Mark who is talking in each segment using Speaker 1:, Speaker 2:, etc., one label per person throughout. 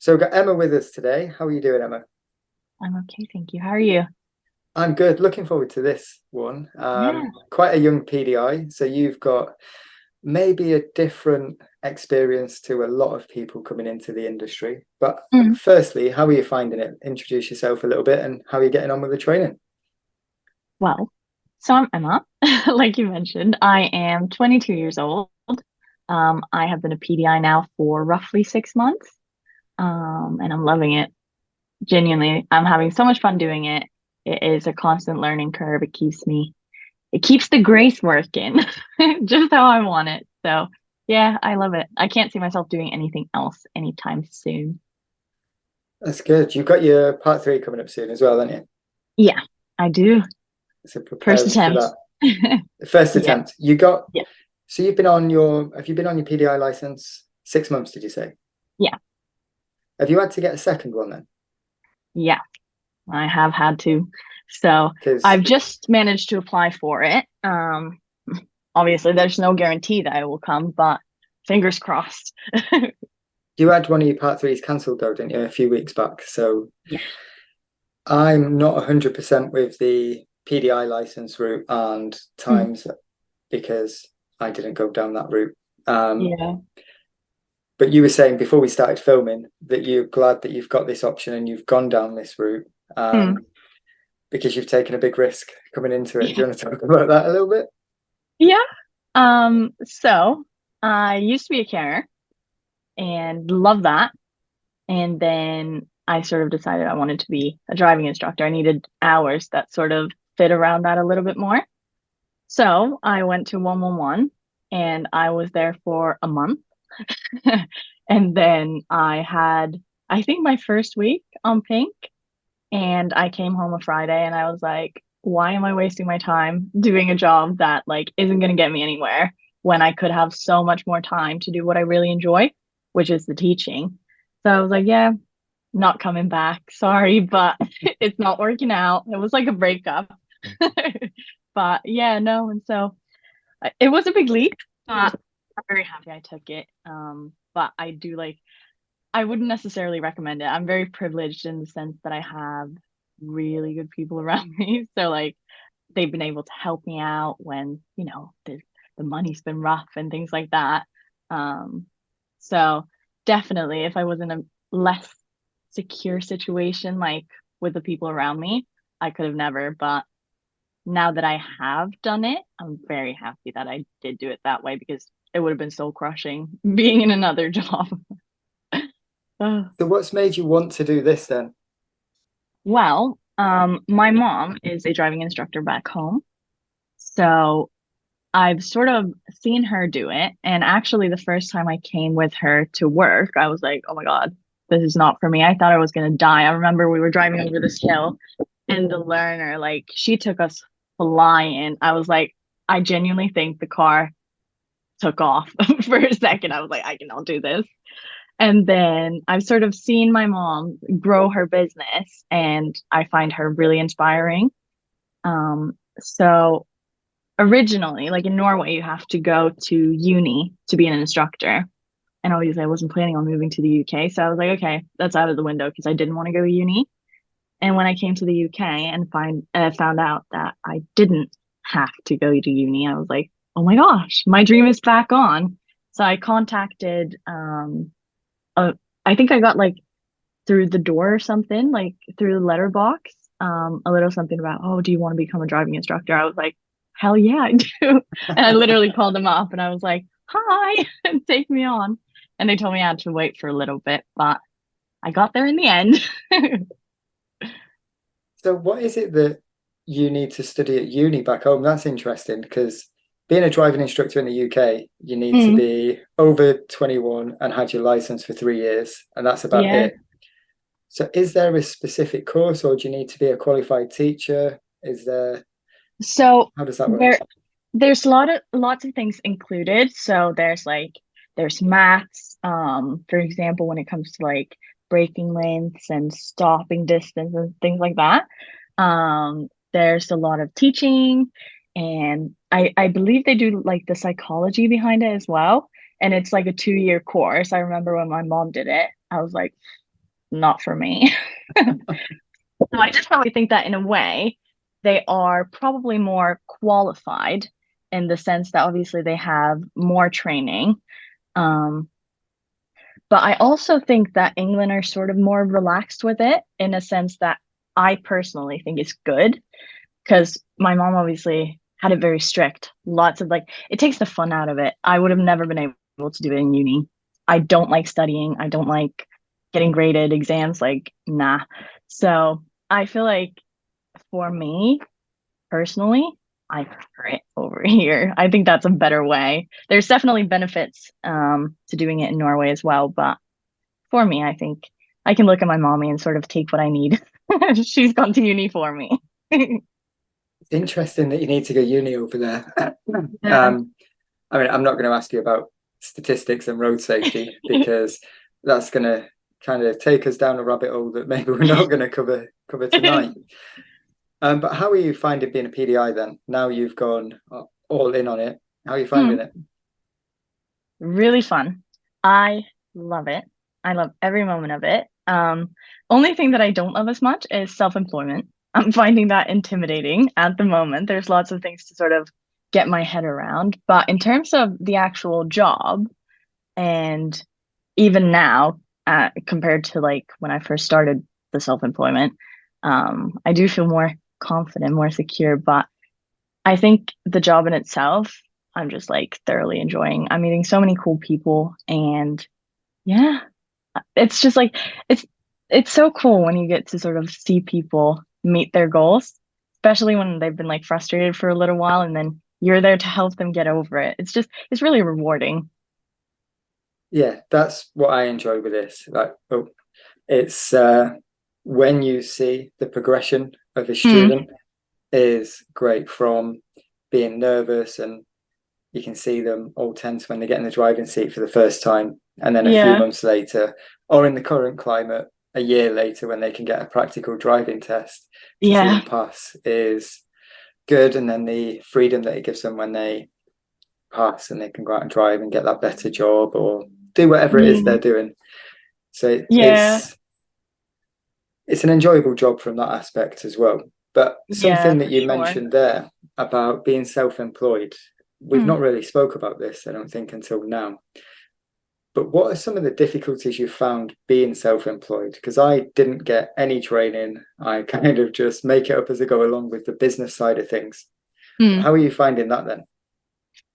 Speaker 1: So we've got Emma with us today. How are you doing, Emma?
Speaker 2: I'm okay, thank you. How are you?
Speaker 1: I'm good. Looking forward to this one.
Speaker 2: Yeah.
Speaker 1: Quite a young PDI, so you've got maybe a different experience to a lot of people coming into the industry. But
Speaker 2: Mm.
Speaker 1: firstly, how are you finding it? Introduce yourself a little bit and how are you getting on with the training?
Speaker 2: Well, so I'm Emma. Like you mentioned, I am 22 years old. I have been a PDI now for roughly 6 months, and I'm loving it. Genuinely, I'm having so much fun doing it. It is a constant learning curve. It keeps the grace working, just how I want it. So, yeah, I love it. I can't see myself doing anything else anytime soon.
Speaker 1: That's good. You've got your part three coming up soon as well, haven't you?
Speaker 2: Yeah, I do.
Speaker 1: So
Speaker 2: First
Speaker 1: preparing for
Speaker 2: attempt.
Speaker 1: that. The first
Speaker 2: Yeah,
Speaker 1: attempt. You got,
Speaker 2: yeah,
Speaker 1: so you've been on your, have you been on your PDI license 6 months, did you say?
Speaker 2: yeah,
Speaker 1: Have you had to get a second one then?
Speaker 2: yeah. I have had to. So
Speaker 1: Because
Speaker 2: I've just managed to apply for it. Obviously, there's no guarantee that it will come, but fingers crossed.
Speaker 1: you had one of your part threes cancelled though, didn't you, a few weeks back? So
Speaker 2: Yeah.
Speaker 1: I'm not 100% with the PDI license route and
Speaker 2: Mm.
Speaker 1: times because I didn't go down that route. Um,
Speaker 2: Yeah.
Speaker 1: but you were saying before we started filming that you're glad that you've got this option and you've gone down this route
Speaker 2: Mm.
Speaker 1: because you've taken a big risk coming into it. Do
Speaker 2: Yeah.
Speaker 1: you want to talk about that a little bit?
Speaker 2: Yeah. So I used to be a carer and love that. And then I sort of decided I wanted to be a driving instructor. I needed hours that sort of fit around that a little bit more. So I went to 111 and I was there for a month. And then I think my first week on Pink, and I came home a Friday and I was like, why am I wasting my time doing a job that like isn't going to get me anywhere when I could have so much more time to do what I really enjoy, which is the teaching. So I was like, yeah, not coming back. Sorry, but it's not working out. It was like a breakup. But yeah, no, and so it was a big leap, but I'm very happy I took it. But I do like, I wouldn't necessarily recommend it. I'm very privileged in the sense that I have really good people around me. So like they've been able to help me out when, the money's been rough and things like that. Um, so definitely if I was in a less secure situation, like with the people around me, I could have never, but now that I have done it, I'm very happy that I did do it that way because it would have been soul crushing being in another job. Ugh.
Speaker 1: So what's made you want to do this then?
Speaker 2: Well, my mom is a driving instructor back home. So I've sort of seen her do it. And actually, the first time I came with her to work, I was like, oh my God, this is not for me. I thought I was going to die. I remember we were driving over this hill and the learner, like, she took us flying. I was like, I genuinely think the car took off for a second. I was like, I cannot do this. And then I've sort of seen my mom grow her business, and I find her really inspiring. So originally, like in Norway, you have to go to uni to be an instructor. And obviously, I wasn't planning on moving to the UK. So I was like, okay, that's out of the window because I didn't want to go to uni. And when I came to the UK and found out that I didn't have to go to uni, I was like, oh my gosh, my dream is back on. So I contacted, a, I think I got like through the door or something, like through the letterbox, a little something about, oh, do you want to become a driving instructor? I was like, hell yeah, I do. And I literally called them up and I was like, hi, take me on. And they told me I had to wait for a little bit, but I got there in the end.
Speaker 1: So what is it that you need to study at uni back home? That's interesting because being a driving instructor in the UK, you need to
Speaker 2: Mm,
Speaker 1: be over 21 and had your license for 3 years, and that's about
Speaker 2: yeah.
Speaker 1: it. So is there a specific course or do you need to be a qualified teacher? Is there,
Speaker 2: So
Speaker 1: how does that work?
Speaker 2: there's lots of things included. So there's maths, for example, when it comes to like braking lengths and stopping distance and things like that. There's a lot of teaching, and I believe they do like the psychology behind it as well. And it's like a 2-year course. I remember when my mom did it, I was like, not for me. So I just probably think that in a way, they are probably more qualified in the sense that obviously they have more training. Um, but I also think that England are sort of more relaxed with it in a sense that I personally think is good because my mom obviously had it very strict. Lots of like, it takes the fun out of it. I would have never been able to do it in uni. I don't like studying. I don't like getting graded exams. Like, nah. So I feel like for me personally, I prefer it over here. I think that's a better way. There's definitely benefits to doing it in Norway as well, but for me, I think I can look at my mommy and sort of take what I need. She's gone to uni for me.
Speaker 1: It's interesting that you need to go uni over there.
Speaker 2: Yeah.
Speaker 1: I mean, I'm not going to ask you about statistics and road safety because that's going to kind of take us down a rabbit hole that maybe we're not going to cover tonight. But how are you finding being a PDI then? Now you've gone all in on it. How are you finding
Speaker 2: Hmm.
Speaker 1: it?
Speaker 2: Really fun. I love it. I love every moment of it. Only thing that I don't love as much is self-employment. I'm finding that intimidating at the moment. There's lots of things to sort of get my head around. But in terms of the actual job, and even now, compared to like when I first started the self-employment, I do feel more confident, more secure. But I think the job in itself, I'm just like thoroughly enjoying. I'm meeting so many cool people, and yeah, it's just like it's it's so cool when you get to sort of see people meet their goals, especially when they've been like frustrated for a little while, and then you're there to help them get over it. It's really rewarding.
Speaker 1: Yeah, that's what I enjoy with this. Like, oh, it's when you see the progression of a
Speaker 2: Mm,
Speaker 1: student is great from being nervous and you can see them all tense when they get in the driving seat for the first time. And then a few
Speaker 2: yeah,
Speaker 1: months later, or in the current climate, a year later, when they can get a practical driving test to see
Speaker 2: yeah,
Speaker 1: them pass is good. And then the freedom that it gives them when they pass and they can go out and drive and get that better job or do whatever it is they're
Speaker 2: mm,
Speaker 1: doing. So
Speaker 2: yeah,
Speaker 1: it's an enjoyable job from that aspect as well. But
Speaker 2: yeah,
Speaker 1: something
Speaker 2: for
Speaker 1: that you
Speaker 2: sure.
Speaker 1: mentioned there about being self-employed, we've
Speaker 2: Mm,
Speaker 1: not really spoke about this, I don't think, until now. But what are some of the difficulties you found being self-employed? Because I didn't get any training. I kind of just make it up as I go along with the business side of things.
Speaker 2: mm.
Speaker 1: How are you finding that then?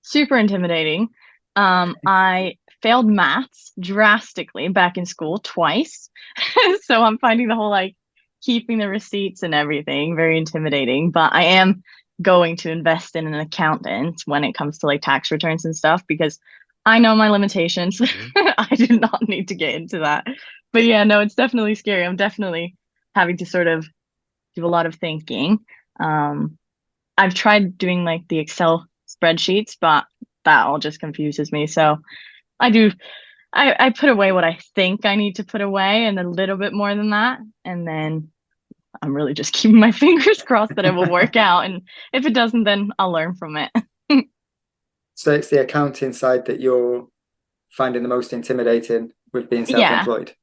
Speaker 2: Super intimidating. I failed maths drastically back in school twice. So I'm finding the whole like keeping the receipts and everything very intimidating. But I am going to invest in an accountant when it comes to like tax returns and stuff because I know my limitations. I do not need to get into that. But yeah, no, it's definitely scary. I'm definitely having to sort of do a lot of thinking. Um, I've tried doing like the Excel spreadsheets, but that all just confuses me. So I do I put away what I think I need to put away and a little bit more than that. And then I'm really just keeping my fingers crossed that it will work out. And if it doesn't, then I'll learn from it.
Speaker 1: So it's the accounting side that you're finding the most intimidating with being
Speaker 2: Yeah.
Speaker 1: self-employed.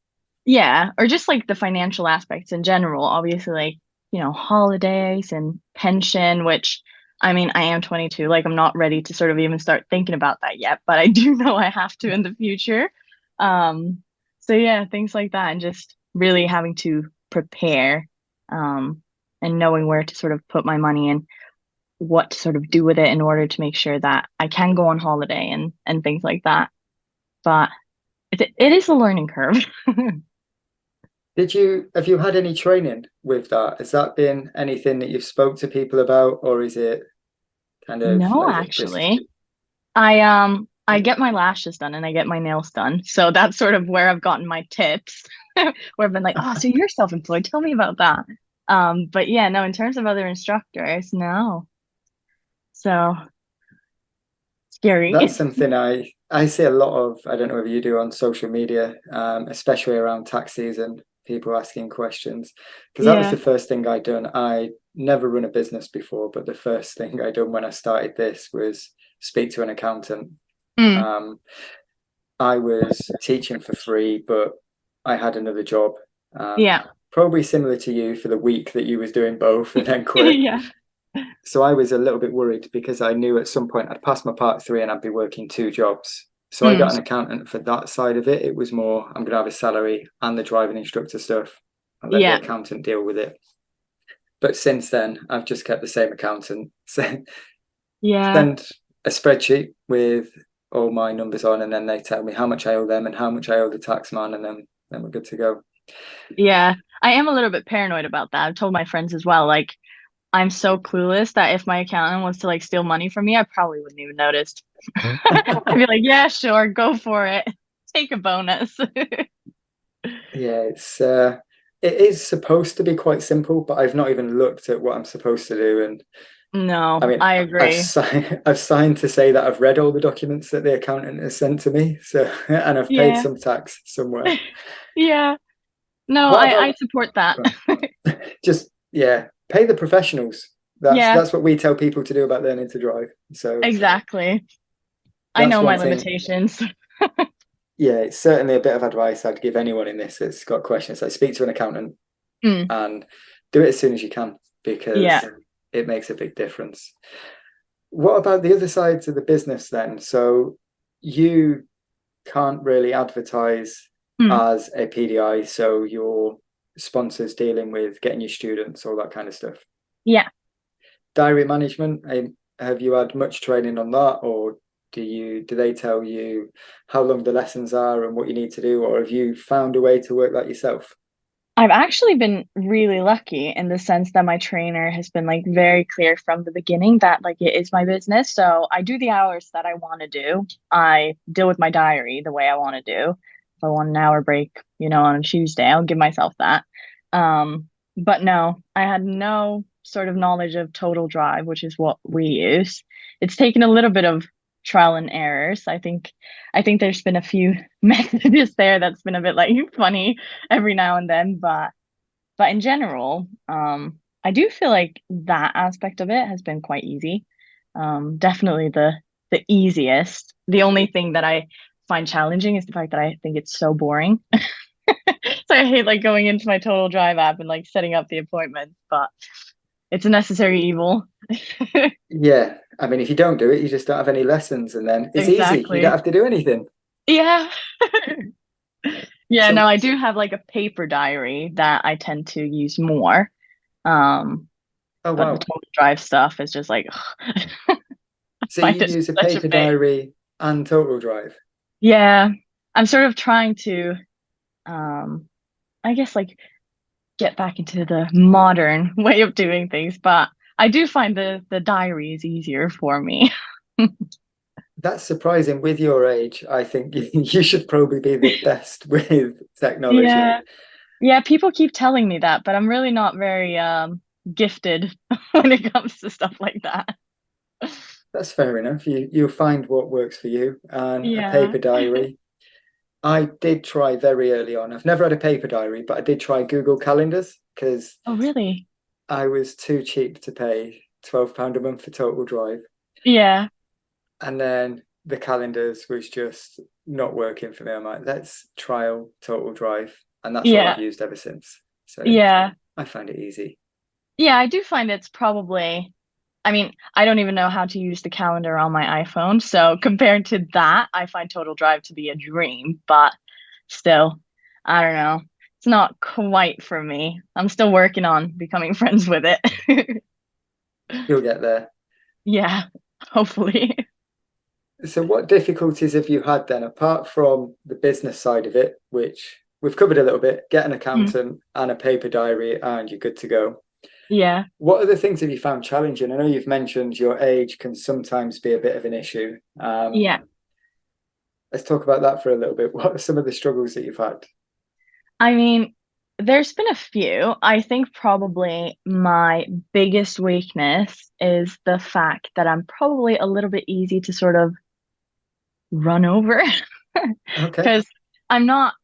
Speaker 2: Yeah. Or just like the financial aspects in general. Obviously, like, holidays and pension, which I mean, I am 22. Like, I'm not ready to sort of even start thinking about that yet, but I do know I have to in the future. Um, so yeah, things like that, and just really having to prepare, um, and knowing where to sort of put my money and what to sort of do with it in order to make sure that I can go on holiday and things like that. But it is a learning curve.
Speaker 1: Have you had any training with that? Has that been anything that you've spoke to people about, or is it kind of
Speaker 2: No,
Speaker 1: like just
Speaker 2: actually. I get my lashes done and I get my nails done. So that's sort of where I've gotten my tips. Where I've been like, oh, so you're self-employed. Tell me about that. But yeah, no, in terms of other instructors, no. So scary.
Speaker 1: that's something I see a lot of. I don't know if you do on social media, especially around tax season, people asking questions. Because that was
Speaker 2: Yeah.
Speaker 1: the first thing I done. I never run a business before, but the first thing I done when I started this was speak to an accountant.
Speaker 2: Mm,
Speaker 1: Um, I was teaching for free, but I had another job.
Speaker 2: Yeah.
Speaker 1: Probably similar to you for the week that you was doing both and then quit.
Speaker 2: Yeah.
Speaker 1: So I was a little bit worried because I knew at some point I'd pass my part 3 and I'd be working 2 jobs. So I got
Speaker 2: Mm.
Speaker 1: an accountant for that side of it. It was more, I'm going to have a salary and the driving instructor stuff. I'll let the
Speaker 2: Yeah.
Speaker 1: accountant deal with it. But since then, I've just kept the same accountant.
Speaker 2: Yeah.
Speaker 1: Send a spreadsheet with all my numbers on, and then they tell me how much I owe them and how much I owe the tax man, and then we're good to go.
Speaker 2: Yeah. I am a little bit paranoid about that. I've told my friends as well. Like, I'm so clueless that if my accountant wants to like steal money from me, I probably wouldn't even notice. I'd be like, yeah, sure, go for it. Take a bonus.
Speaker 1: Yeah, it is supposed to be quite simple, but I've not even looked at what I'm supposed to do. And I
Speaker 2: No,
Speaker 1: mean,
Speaker 2: I agree.
Speaker 1: I've signed to say that I've read all the documents that the accountant has sent to me. So and I've paid
Speaker 2: Yeah.
Speaker 1: some tax somewhere.
Speaker 2: Yeah. No,
Speaker 1: What
Speaker 2: I
Speaker 1: about
Speaker 2: support that.
Speaker 1: just yeah, pay the professionals. That's
Speaker 2: Yeah,
Speaker 1: that's what we tell people to do about learning to drive. So
Speaker 2: exactly. I
Speaker 1: that's
Speaker 2: know my
Speaker 1: one thing.
Speaker 2: limitations.
Speaker 1: Yeah, it's certainly a bit of advice I'd give anyone in this that's got questions. Like speak to an accountant
Speaker 2: Mm,
Speaker 1: and do it as soon as you can
Speaker 2: yeah.
Speaker 1: because it makes a big difference. What about the other sides of the business then? So you can't really advertise
Speaker 2: Mm,
Speaker 1: as a PDI, so your sponsors dealing with getting your students, all that kind of stuff.
Speaker 2: yeah.
Speaker 1: Diary management, have you had much training on that, or do they tell you how long the lessons are and what you need to do, or have you found a way to work that yourself?
Speaker 2: I've actually been really lucky in the sense that my trainer has been like very clear from the beginning that like it is my business. So I do the hours that I want to do. I deal with my diary the way I want to do. If I want an hour break, on a Tuesday, I'll give myself that. But no, I had no sort of knowledge of total drive, which is what we use. It's taken a little bit of trial and errors. I think there's been a few messages there that's been a bit like funny every now and then, but in general, I do feel like that aspect of it has been quite easy. Definitely the easiest. The only thing that I find challenging is the fact that I think it's so boring. So I hate like going into my Total Drive app and like setting up the appointments, but it's a necessary evil.
Speaker 1: Yeah, I mean, if you don't do it, you just don't have any lessons, and then it's easy. You don't
Speaker 2: Exactly.
Speaker 1: have to do anything.
Speaker 2: Yeah. Yeah, no,
Speaker 1: So,
Speaker 2: I do have like a paper diary that I tend to use more. Um,
Speaker 1: oh
Speaker 2: but the
Speaker 1: wow.
Speaker 2: Total Drive stuff is just like I
Speaker 1: So
Speaker 2: find
Speaker 1: you
Speaker 2: it
Speaker 1: use a
Speaker 2: such a
Speaker 1: paper
Speaker 2: pain.
Speaker 1: diary and total drive.
Speaker 2: Yeah. I'm sort of trying to um I guess like get back into the modern way of doing things, but I do find the diary is easier for me.
Speaker 1: That's surprising with your age. I think you should probably be the best with technology.
Speaker 2: Yeah. Yeah, people keep telling me that, but I'm really not very gifted when it comes to stuff like that.
Speaker 1: That's fair enough. You'll find what works for you. And a
Speaker 2: Yeah.
Speaker 1: paper diary. I did try very early on. I've never had a paper diary, but I did try Google Calendars because
Speaker 2: Oh, really?
Speaker 1: I was too cheap to pay £12 a month for Total Drive.
Speaker 2: Yeah.
Speaker 1: And then the calendars was just not working for me. I'm like, let's trial Total Drive. And that's all I've
Speaker 2: Yeah.
Speaker 1: used ever since. So
Speaker 2: Yeah.
Speaker 1: I find it easy.
Speaker 2: Yeah, I do find it's probably, I mean, I don't even know how to use the calendar on my iPhone. So compared to that, I find Total Drive to be a dream, but still, I don't know. It's not quite for me. I'm still working on becoming friends with it.
Speaker 1: You'll get there.
Speaker 2: Yeah, hopefully.
Speaker 1: So, what difficulties have you had then, apart from the business side of it, which we've covered a little bit? Get an
Speaker 2: Mm,
Speaker 1: accountant and a paper diary, and you're good to go.
Speaker 2: yeah.
Speaker 1: What other things have you found challenging? I know you've mentioned your age can sometimes be a bit of an issue.
Speaker 2: Yeah.
Speaker 1: Let's talk about that for a little bit. What are some of the struggles that you've had?
Speaker 2: I mean, there's been a few. I think probably my biggest weakness is the fact that I'm probably a little bit easy to sort of run over
Speaker 1: Okay.
Speaker 2: because I'm not,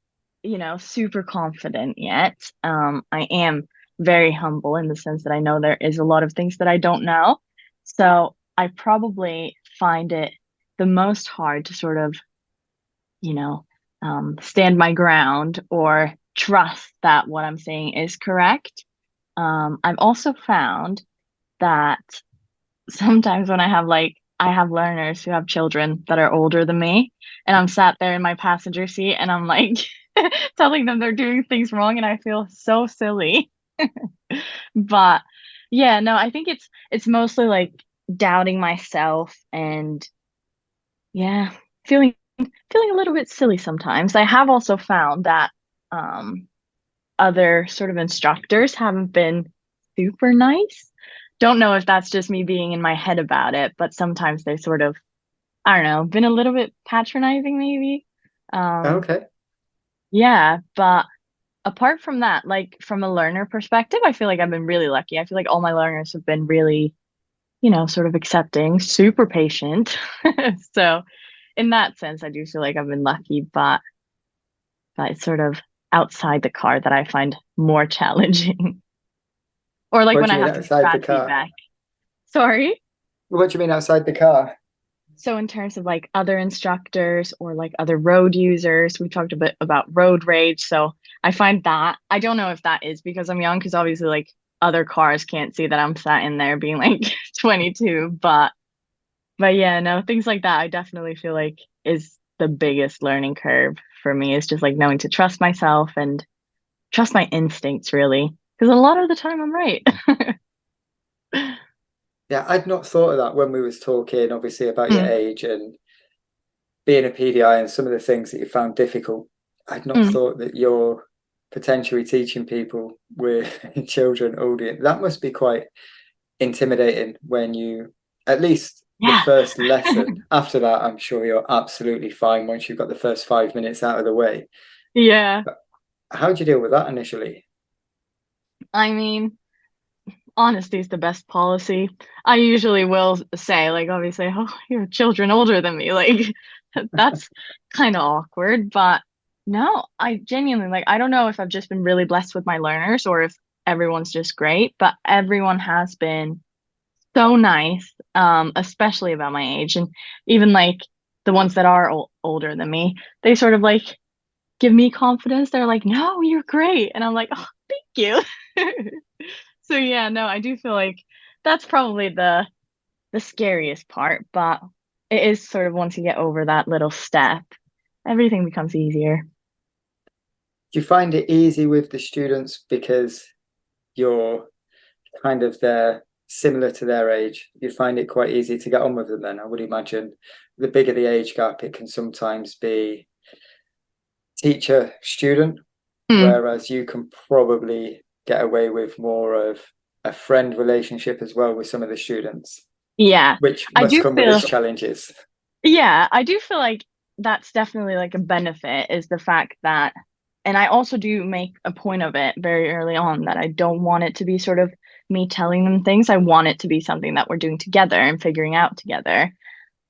Speaker 2: super confident yet. I am very humble in the sense that I know there is a lot of things that I don't know. So I probably find it the most hard to sort of, you know, stand my ground or trust that what I'm saying is correct. I've also found that sometimes when I have learners who have children that are older than me, and I'm sat there in my passenger seat and I'm like telling them they're doing things wrong and I feel so silly. But yeah, no, I think it's mostly like doubting myself and yeah, feeling feeling a little bit silly sometimes. I have also found that um other sort of instructors haven't been super nice. Don't know if that's just me being in my head about it, but sometimes they sort of, I don't know, been a little bit patronizing maybe. Um,
Speaker 1: Okay.
Speaker 2: yeah, but apart from that, like from a learner perspective, I feel like I've been really lucky. I feel like all my learners have been really, sort of accepting, super patient. So in that sense, I do feel like I've been lucky, but it's sort of outside the car that I find more challenging. Or like
Speaker 1: What
Speaker 2: when
Speaker 1: do
Speaker 2: I
Speaker 1: you mean
Speaker 2: have to give
Speaker 1: outside the
Speaker 2: bad
Speaker 1: car?
Speaker 2: feedback. Sorry.
Speaker 1: What do you mean outside the car?
Speaker 2: So in terms of like other instructors or like other road users, we talked a bit about road rage. So I find that I don't know if that is because I'm young, because obviously like other cars can't see that I'm sat in there being like 22, but yeah, no, things like that I definitely feel like is the biggest learning curve for me, is just like knowing to trust myself and trust my instincts really. Because a lot of the time I'm right.
Speaker 1: Yeah, I'd not thought of that when we was talking, obviously, about your
Speaker 2: Mm,
Speaker 1: age and being a PDI and some of the things that you found difficult. I'd not
Speaker 2: mm.
Speaker 1: thought that you're potentially teaching people with children older. That must be quite intimidating when you, at least the
Speaker 2: Yeah.
Speaker 1: first lesson. After that, I'm sure you're absolutely fine once you've got the first 5 minutes out of the way.
Speaker 2: Yeah.
Speaker 1: But how do you deal with that initially?
Speaker 2: I mean, honesty is the best policy. I usually will say, like, obviously, oh, you have children older than me. Like, that's kind of awkward. But no, I genuinely, like, I don't know if I've just been really blessed with my learners or if everyone's just great, but everyone has been so nice, especially about my age. And even like the ones that are older than me, they sort of like give me confidence. They're like, no, you're great. And I'm like, oh, thank you. So yeah, no, I do feel like that's probably the scariest part, but it is sort of once you get over that little step, everything becomes easier.
Speaker 1: Do you find it easy with the students because you're kind of they're similar to their age? You find it quite easy to get on with them then? I would imagine the bigger the age gap, it can sometimes be teacher student,
Speaker 2: Hmm.
Speaker 1: whereas you can probably get away with more of a friend relationship as well with some of the students,
Speaker 2: Yeah,
Speaker 1: which
Speaker 2: I
Speaker 1: must
Speaker 2: do
Speaker 1: come with
Speaker 2: feel,
Speaker 1: its challenges.
Speaker 2: yeah, I do feel like that's definitely like a benefit is the fact that, and I also do make a point of it very early on that I don't want it to be sort of me telling them things. I want it to be something that we're doing together and figuring out together.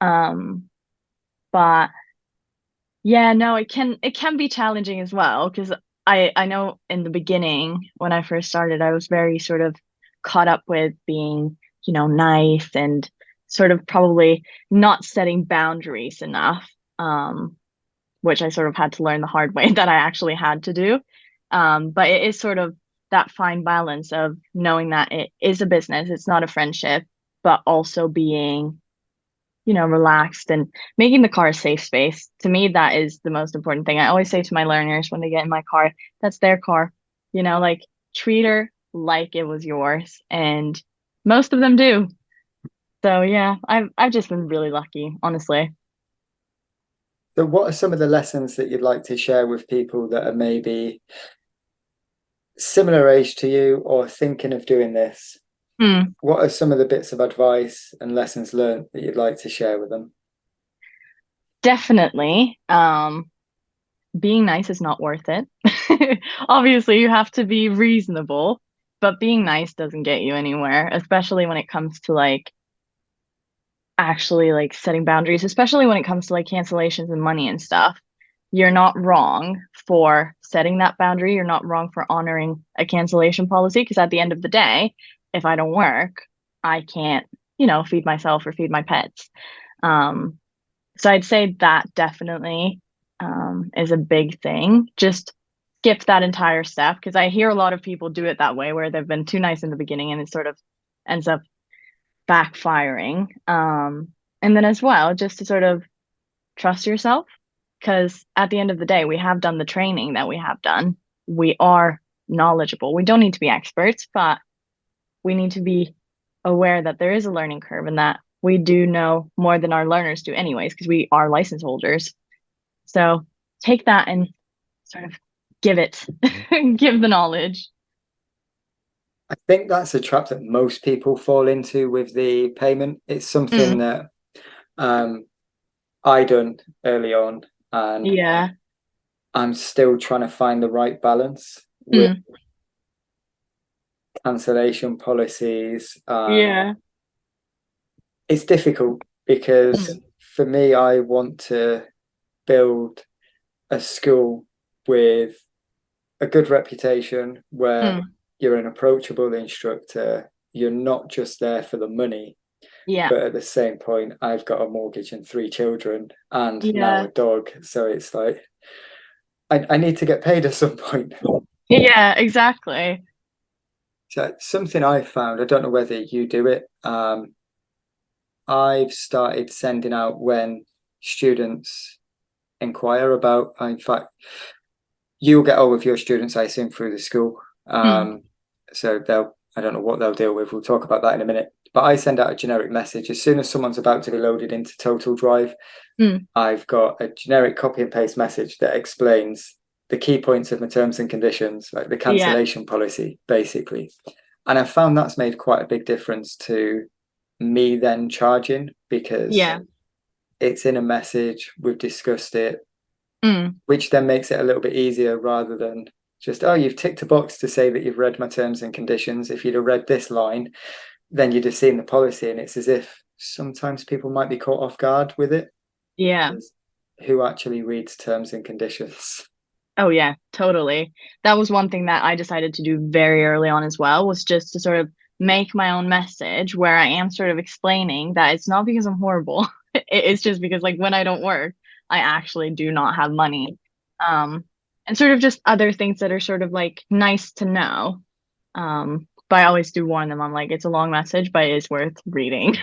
Speaker 2: Um, but yeah, no, it can be challenging as well because I know in the beginning when I first started, I was very sort of caught up with being, nice and sort of probably not setting boundaries enough, which I sort of had to learn the hard way that I actually had to do. But it is sort of that fine balance of knowing that it is a business, it's not a friendship, but also being relaxed and making the car a safe space. To me, that is the most important thing. I always say to my learners when they get in my car, that's their car. Like treat her like it was yours. And most of them do. So yeah, I've just been really lucky, honestly.
Speaker 1: So, what are some of the lessons that you'd like to share with people that are maybe similar age to you or thinking of doing this?
Speaker 2: Hmm.
Speaker 1: What are some of the bits of advice and lessons learned that you'd like to share with them?
Speaker 2: Definitely. Being nice is not worth it. Obviously, you have to be reasonable, but being nice doesn't get you anywhere, especially when it comes to like actually like setting boundaries, especially when it comes to like cancellations and money and stuff. You're not wrong for setting that boundary. You're not wrong for honoring a cancellation policy because at the end of the day, if I don't work, I can't, feed myself or feed my pets. Um, so I'd say that definitely is a big thing. Just skip that entire step, because I hear a lot of people do it that way, where they've been too nice in the beginning and it sort of ends up backfiring. And then as well, just to sort of trust yourself, because at the end of the day, we have done the training that we have done. We are knowledgeable. We don't need to be experts, but we need to be aware that there is a learning curve and that we do know more than our learners do anyways, because we are license holders. So take that and sort of give it, give the knowledge.
Speaker 1: I think that's a trap that most people fall into with the payment. It's something
Speaker 2: Mm,
Speaker 1: that I done early on, and
Speaker 2: yeah.
Speaker 1: I'm still trying to find the right balance with
Speaker 2: Mm,
Speaker 1: cancellation policies.
Speaker 2: yeah.
Speaker 1: It's difficult because
Speaker 2: Mm,
Speaker 1: for me, I want to build a school with a good reputation where
Speaker 2: mm,
Speaker 1: you're an approachable instructor. You're not just there for the money,
Speaker 2: yeah.
Speaker 1: but at the same point, I've got a mortgage and 3 children and now
Speaker 2: Yeah.
Speaker 1: a dog. So it's like, I need to get paid at some point.
Speaker 2: Yeah, exactly.
Speaker 1: So something I found, I don't know whether you do it. I've started sending out when students inquire about, in fact, you'll get all of your students, I assume, through the school.
Speaker 2: Mm,
Speaker 1: So I don't know what they'll deal with. We'll talk about that in a minute. But I send out a generic message as soon as someone's about to be loaded into Total Drive.
Speaker 2: mm,
Speaker 1: I've got a generic copy and paste message that explains the key points of my terms and conditions, like the
Speaker 2: yeah.
Speaker 1: cancellation policy, basically. And I found that's made quite a big difference to me then charging, because
Speaker 2: Yeah.
Speaker 1: it's in a message, we've discussed it,
Speaker 2: Mm,
Speaker 1: which then makes it a little bit easier rather than just, oh, you've ticked a box to say that you've read my terms and conditions. If you'd have read this line, then you'd have seen the policy. And it's as if sometimes people might be caught off guard with it,
Speaker 2: yeah.
Speaker 1: because who actually reads terms and conditions?
Speaker 2: Oh yeah, totally. That was one thing that I decided to do very early on as well, was just to sort of make my own message where I am sort of explaining that it's not because I'm horrible. It's just because like when I don't work, I actually do not have money. Um, and sort of just other things that are sort of like nice to know. But I always do warn them. I'm like, it's a long message, but it is worth reading.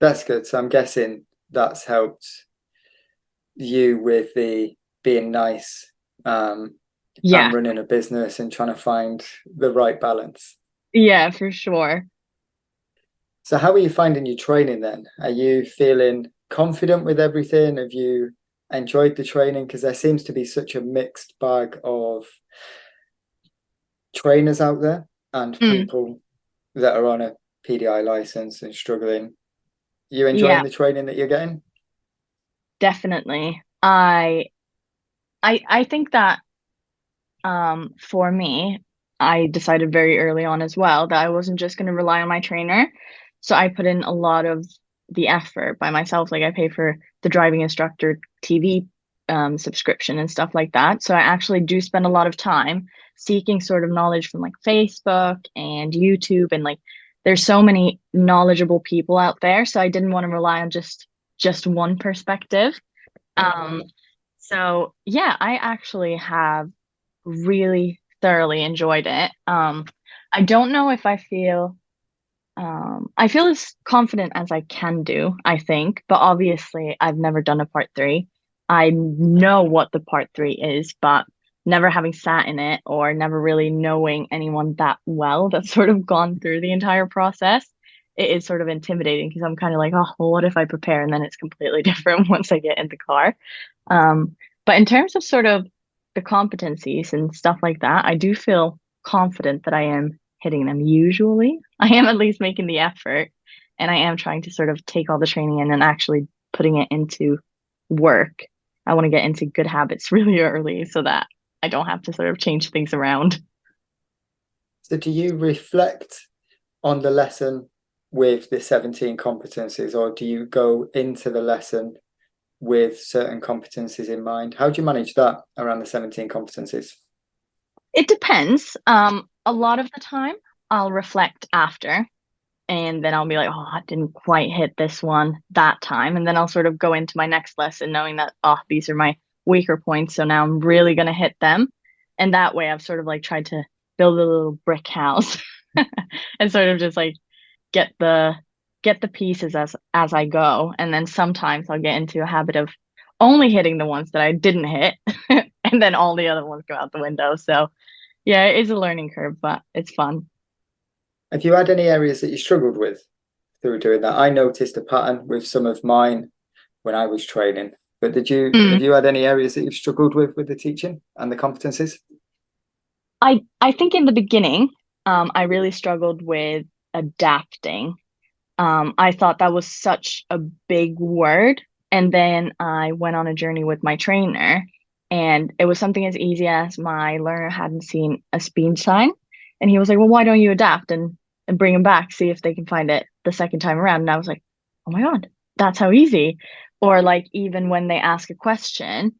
Speaker 1: That's good. So I'm guessing that's helped you with the being nice, and
Speaker 2: Yeah,
Speaker 1: running a business and trying to find the right balance.
Speaker 2: yeah, for sure.
Speaker 1: So how are you finding your training then? Are you feeling confident with everything? Have you enjoyed the training? Because there seems to be such a mixed bag of trainers out there and
Speaker 2: Mm,
Speaker 1: people that are on a PDI license and struggling. You enjoying
Speaker 2: yeah,
Speaker 1: the training that you're getting?
Speaker 2: definitely. I think that for me, I decided very early on as well that I wasn't just going to rely on my trainer. So I put in a lot of the effort by myself. Like I pay for the driving instructor TV subscription and stuff like that. So I actually do spend a lot of time seeking sort of knowledge from like Facebook and YouTube, and like there's so many knowledgeable people out there. So I didn't want to rely on just one perspective. Um, so yeah, I actually have really thoroughly enjoyed it. I don't know if I feel as confident as I can do, I think, but obviously I've never done a part three. I know what the part three is, but never having sat in it or never really knowing anyone that well that's sort of gone through the entire process, it is sort of intimidating because I'm kind of like, oh, well, what if I prepare and then it's completely different once I get in the car. But in terms of sort of the competencies and stuff like that, I do feel confident that I am hitting them usually. I am at least making the effort, and I am trying to sort of take all the training in and actually putting it into work. I want to get into good habits really early so that I don't have to sort of change things around.
Speaker 1: So do you reflect on the lesson with the 17 competencies, or do you go into the lesson with certain competencies in mind? How do you manage that around the 17 competencies?
Speaker 2: It depends. A lot of the time I'll reflect after, and then I'll be like, oh, I didn't quite hit this one that time. And then I'll sort of go into my next lesson knowing that, oh, these are my weaker points. So now I'm really going to hit them. And that way I've sort of like tried to build a little brick house and sort of just like get the pieces as I go. And then sometimes I'll get into a habit of only hitting the ones that I didn't hit and then all the other ones go out the window. So yeah, it is a learning curve, but it's fun.
Speaker 1: Have you had any areas that you struggled with through doing that? I noticed a pattern with some of mine when I was training, but have you had any areas that you've struggled with the teaching and the competencies?
Speaker 2: I think in the beginning, I really struggled with adapting. I thought that was such a big word. And then I went on a journey with my trainer, and it was something as easy as my learner hadn't seen a speed sign. And he was like, well, why don't you adapt and bring them back, see if they can find it the second time around? And I was like, oh my God, that's how easy. Or like even when they ask a question,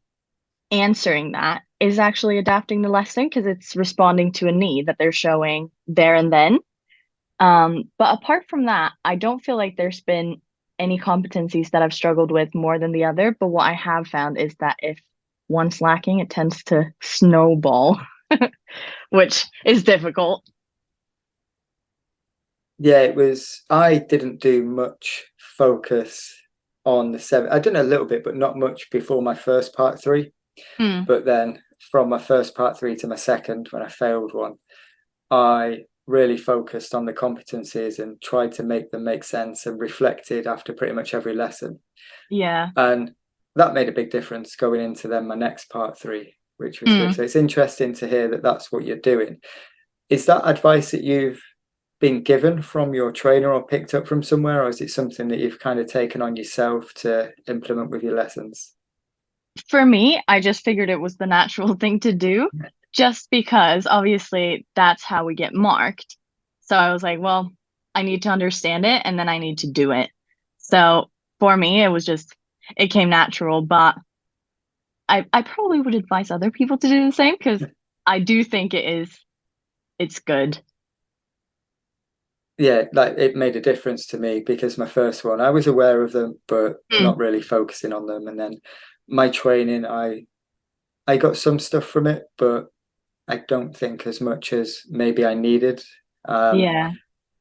Speaker 2: answering that is actually adapting the lesson because it's responding to a need that they're showing there and then. But apart from that, I don't feel like there's been any competencies that I've struggled with more than the other. But what I have found is that if one's lacking, it tends to snowball, which is difficult.
Speaker 1: Yeah, I didn't do much focus on the seven. I done a little bit, but not much before my first part three.
Speaker 2: Mm,
Speaker 1: But then from my first part three to my second, when I failed one, I really focused on the competencies and tried to make them make sense and reflected after pretty much every lesson.
Speaker 2: yeah.
Speaker 1: And that made a big difference going into then my next part three, which was good.
Speaker 2: Mm.
Speaker 1: So it's interesting to hear that that's what you're doing. Is that advice that you've been given from your trainer or picked up from somewhere, or is it something that you've kind of taken on yourself to implement with your lessons?
Speaker 2: For me, I just figured it was the natural thing to do, just because obviously that's how we get marked. So I was like, well, I need to understand it and then I need to do it. So for me, it was just, it came natural, but I probably would advise other people to do the same because I do think it's good.
Speaker 1: Yeah, like it made a difference to me because my first one, I was aware of them, but
Speaker 2: Mm,
Speaker 1: not really focusing on them. And then my training, I got some stuff from it, but I don't think as much as maybe I needed. Um,
Speaker 2: yeah.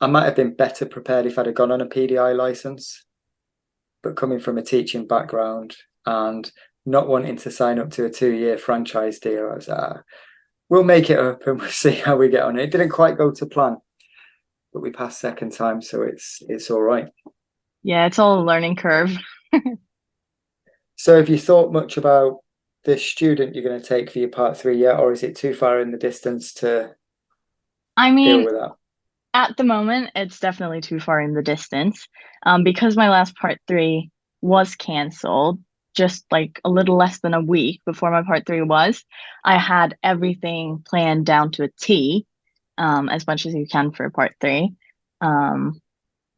Speaker 1: I might have been better prepared if I'd have gone on a PDI license, but coming from a teaching background and not wanting to sign up to a 2-year franchise deal, I was we'll make it up and we'll see how we get on. It didn't quite go to plan, but we passed second time, so it's all right.
Speaker 2: Yeah, it's all a learning curve.
Speaker 1: So have you thought much about the student you're going to take for your part three yet, or is it too far in the distance to
Speaker 2: I
Speaker 1: deal
Speaker 2: mean,
Speaker 1: with that?
Speaker 2: at the moment, it's definitely too far in the distance. Because my last part three was canceled just like a little less than a week before my part three was, I had everything planned down to a T, as much as you can for part three. Um,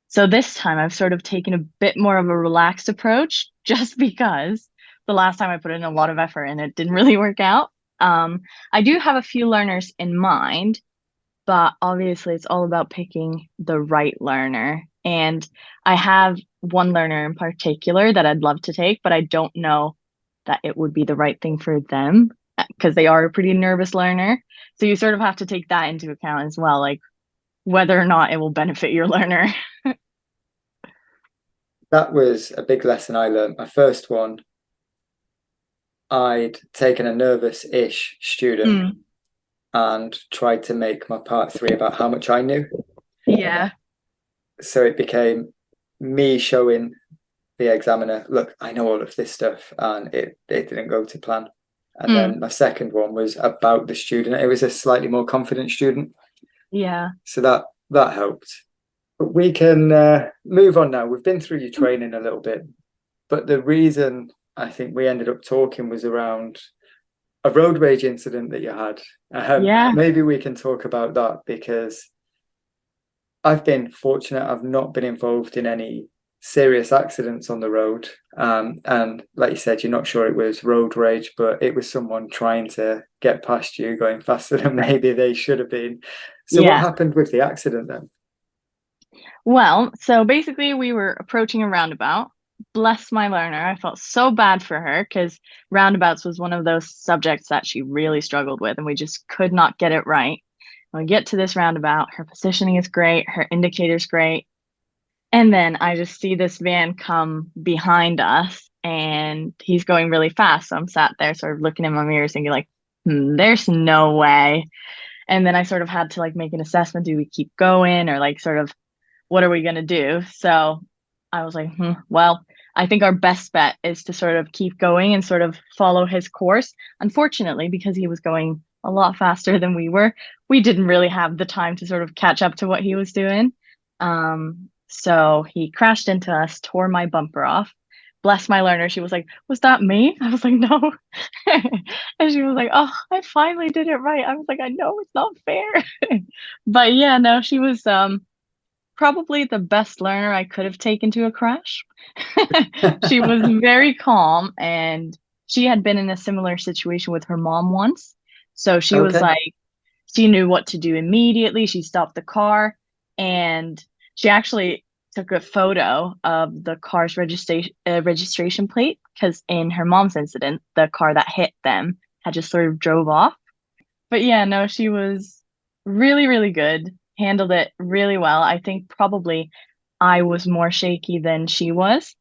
Speaker 2: so this time I've sort of taken a bit more of a relaxed approach just because the last time I put in a lot of effort and it didn't really work out. I do have a few learners in mind, but obviously it's all about picking the right learner. And I have one learner in particular that I'd love to take, but I don't know that it would be the right thing for them because they are a pretty nervous learner. So you sort of have to take that into account as well, like whether or not it will benefit your learner.
Speaker 1: That was a big lesson I learned. My first one, I'd taken a nervous-ish student
Speaker 2: Mm,
Speaker 1: and tried to make my part three about how much I knew.
Speaker 2: yeah.
Speaker 1: So it became me showing the examiner, look, I know all of this stuff, and it didn't go to plan. And
Speaker 2: Mm,
Speaker 1: then my second one was about the student. It was a slightly more confident student,
Speaker 2: yeah.
Speaker 1: so that helped. But we can move on now. We've been through your training a little bit, but the reason I think we ended up talking was around a road rage incident that you had.
Speaker 2: Yeah.
Speaker 1: Maybe we can talk about that because I've been fortunate. I've not been involved in any serious accidents on the road. And like you said, you're not sure it was road rage, but it was someone trying to get past you, going faster than maybe they should have been. So what
Speaker 2: Yeah.
Speaker 1: happened with the accident then?
Speaker 2: Well, so basically we were approaching a roundabout bless my learner. I felt so bad for her because roundabouts was one of those subjects that she really struggled with, and we just could not get it right. When we get to this roundabout, her positioning is great, her indicator's great. And then I just see this van come behind us and he's going really fast. So I'm sat there sort of looking in my mirrors thinking like, there's no way. And then I sort of had to like make an assessment. Do we keep going or like sort of what are we going to do? So I was like, well, I think our best bet is to sort of keep going and sort of follow his course. Unfortunately, because he was going a lot faster than we were, we didn't really have the time to sort of catch up to what he was doing. So he crashed into us, tore my bumper off. Bless my learner. She was like, "Was that me?" I was like, "No." And she was like, "Oh, I finally did it right." I was like, "I know it's not fair." But yeah, no, she was probably the best learner I could have taken to a crash. She was very calm and she had been in a similar situation with her mom once. So she was
Speaker 1: Okay.
Speaker 2: like, she knew what to do immediately. She stopped the car and she actually took a photo of the car's registration plate because in her mom's incident, the car that hit them had just sort of drove off. But yeah, no, she was really, really good, handled it really well. I think probably I was more shaky than she was,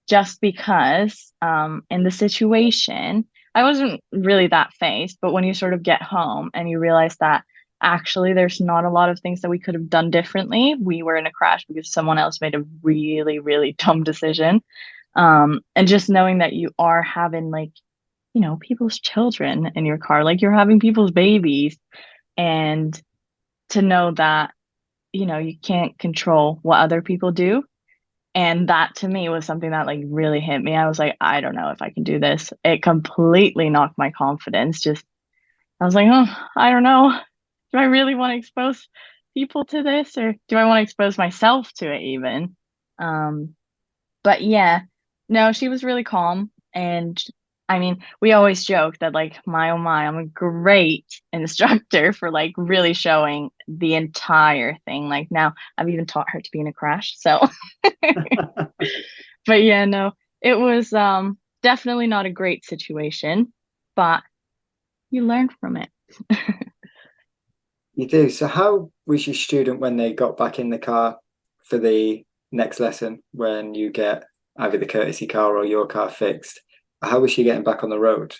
Speaker 2: just because in the situation, I wasn't really that phased, but when you sort of get home and you realize that actually there's not a lot of things that we could have done differently, we were in a crash because someone else made a really, really dumb decision. And just knowing that you are having like people's children in your car, like you're having people's babies, and to know that, you can't control what other people do. And that to me was something that like really hit me. I was like, I don't know if I can do this. It completely knocked my confidence. Just, I was like, oh, I don't know. Do I really want to expose people to this or do I want to expose myself to it even? Um, but yeah, no, she was really calm. And I mean, we always joke that, like, my oh my, I'm a great instructor for like really showing the entire thing. Like, now I've even taught her to be in a crash. So, but yeah, no, it was definitely not a great situation, but you learn from it.
Speaker 1: You do. So how was your student when they got back in the car for the next lesson when you get either the courtesy car or your car fixed? How was she getting back on the road?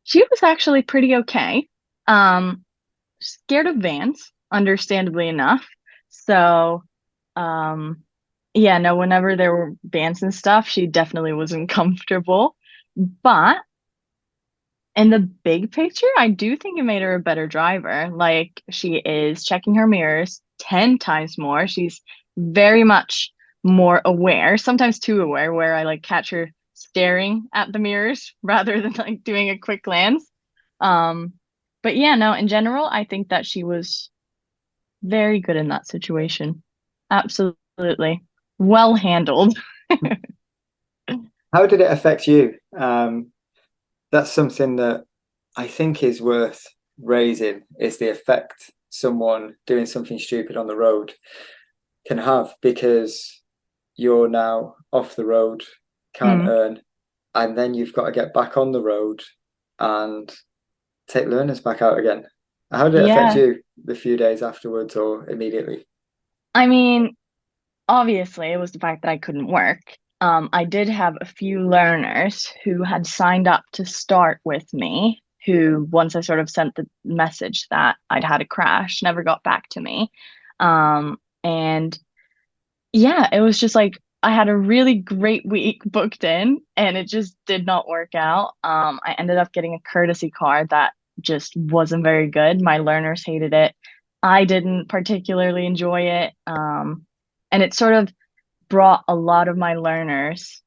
Speaker 2: She was actually pretty okay. Um, Scared of vans, understandably enough. So, um, yeah, no, whenever there were vans and stuff, she definitely wasn't comfortable. But in the big picture, I do think it made her a better driver. Like, she is checking her mirrors 10 times more. She's very much more aware, sometimes too aware, where I like catch her staring at the mirrors rather than like doing a quick glance. Um, but yeah, no, in general, I think that she was very good in that situation. Absolutely. Well handled.
Speaker 1: How did it affect you? That's something that I think is worth raising is the effect someone doing something stupid on the road can have because you're now off the road, can't
Speaker 2: Mm.
Speaker 1: earn, and then you've got to get back on the road and take learners back out again. How did it affect
Speaker 2: Yeah.
Speaker 1: you the few days afterwards or immediately?
Speaker 2: I mean, obviously, it was the fact that I couldn't work. I did have a few learners who had signed up to start with me, who, once I sort of sent the message that I'd had a crash, never got back to me. And yeah, it was just like I had a really great week booked in, and it just did not work out. I ended up getting a courtesy car that just wasn't very good. My learners hated it. I didn't particularly enjoy it. And it sort of brought a lot of my learners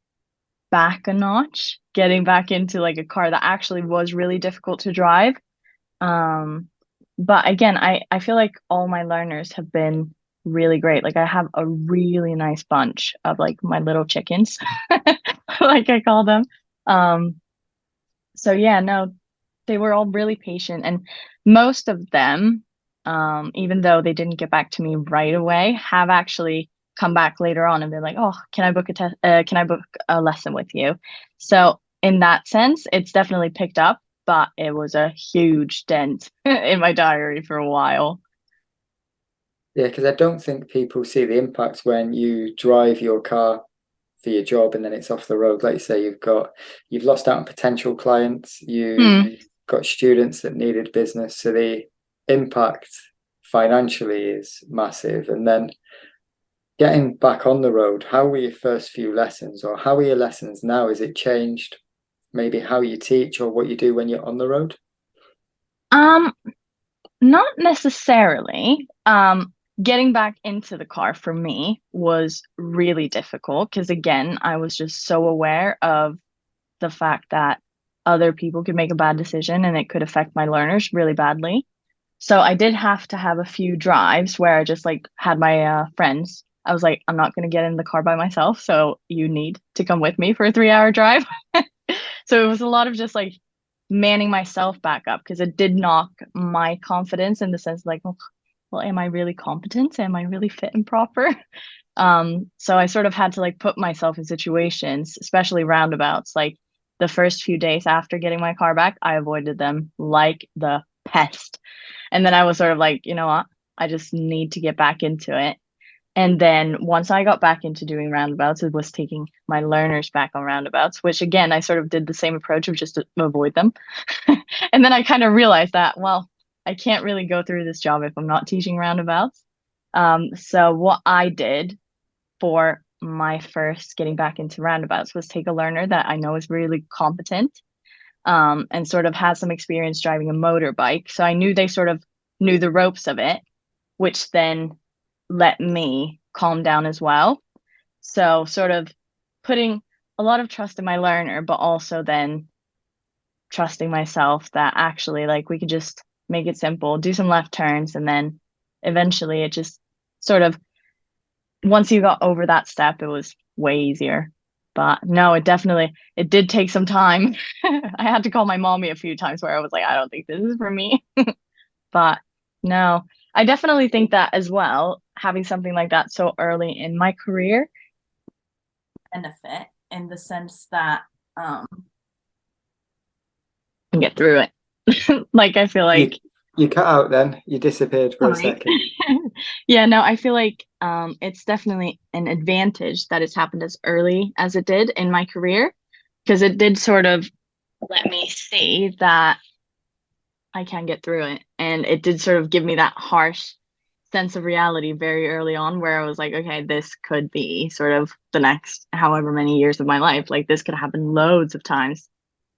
Speaker 2: back a notch, getting back into like a car that actually was really difficult to drive. Um, but again, I feel like all my learners have been really great. Like I have a really nice bunch of like my little chickens, like I call them. Um, so yeah, no, they were all really patient and most of them, even though they didn't get back to me right away, have actually come back later on and be like, oh, can I book a test? Can I book a lesson with you? So in that sense, it's definitely picked up, but it was a huge dent in my diary for a while.
Speaker 1: Yeah, because I don't think people see the impact when you drive your car for your job and then it's off the road. Like you say, you've lost out on potential clients, you've
Speaker 2: Mm.
Speaker 1: got students that needed business. So the impact financially is massive. And then getting back on the road, how were your first few lessons, or how are your lessons now? Has it changed maybe how you teach or what you do when you're on the road?
Speaker 2: Um, Not necessarily. Getting back into the car for me was really difficult because, again, I was just so aware of the fact that other people could make a bad decision and it could affect my learners really badly. So I did have to have a few drives where I just like had my friends. I was like, I'm not going to get in the car by myself, so you need to come with me for a 3 hour drive. So it was a lot of just like manning myself back up because it did knock my confidence in the sense like, well, am I really competent? Am I really fit and proper? So I sort of had to like put myself in situations, especially roundabouts. Like the first few days after getting my car back, I avoided them like the pest. And then I was sort of like, you know what? I just need to get back into it. And then once I got back into doing roundabouts, it was taking my learners back on roundabouts, which again, I sort of did the same approach of just to avoid them. And then I kind of realized that, well, I can't really go through this job if I'm not teaching roundabouts. So what I did for my first getting back into roundabouts was take a learner that I know is really competent, and sort of has some experience driving a motorbike. So I knew they sort of knew the ropes of it, which then let me calm down as well. So sort of putting a lot of trust in my learner, but also then trusting myself that actually like we could just make it simple, do some left turns, and then eventually it just sort of once you got over that step, it was way easier. But no, it did take some time. I had to call my mommy a few times where I was like, I don't think this is for me. But no, I definitely think that as well, having something like that so early in my career benefit in the sense that um I can get through it. Like I feel
Speaker 1: You
Speaker 2: like
Speaker 1: you cut out then, you disappeared for a
Speaker 2: sorry.
Speaker 1: second.
Speaker 2: Yeah, no, I feel like it's definitely an advantage that it's happened as early as it did in my career because it did sort of let me see that I can get through it. And it did sort of give me that harsh sense of reality very early on where I was like, okay, this could be sort of the next however many years of my life. Like this could happen loads of times.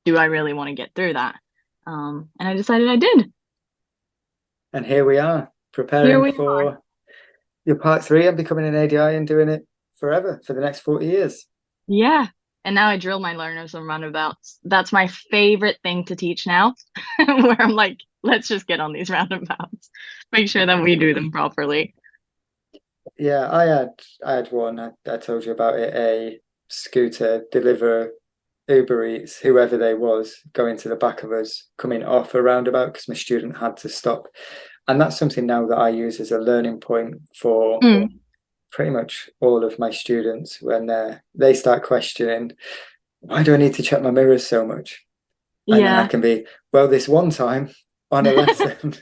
Speaker 2: Do I really want to get through that? And I decided I did.
Speaker 1: And here we are,
Speaker 2: Here
Speaker 1: preparing
Speaker 2: we are.
Speaker 1: for your part three and becoming an ADI and doing it forever for the next 40 years.
Speaker 2: Yeah. And now I drill my learners on roundabouts. That's my favorite thing to teach now, where I'm like, let's just get on these roundabouts, make sure that we do them properly.
Speaker 1: Yeah, I had one, I told you about it, a scooter deliverer, Uber Eats, whoever they was, going to the back of us, coming off a roundabout because my student had to stop. And that's something now that I use as a learning point for
Speaker 2: Mm,
Speaker 1: pretty much all of my students when they start questioning, why do I need to check my mirrors so much? And then I
Speaker 2: yeah.
Speaker 1: can be, well, this one time on a lesson,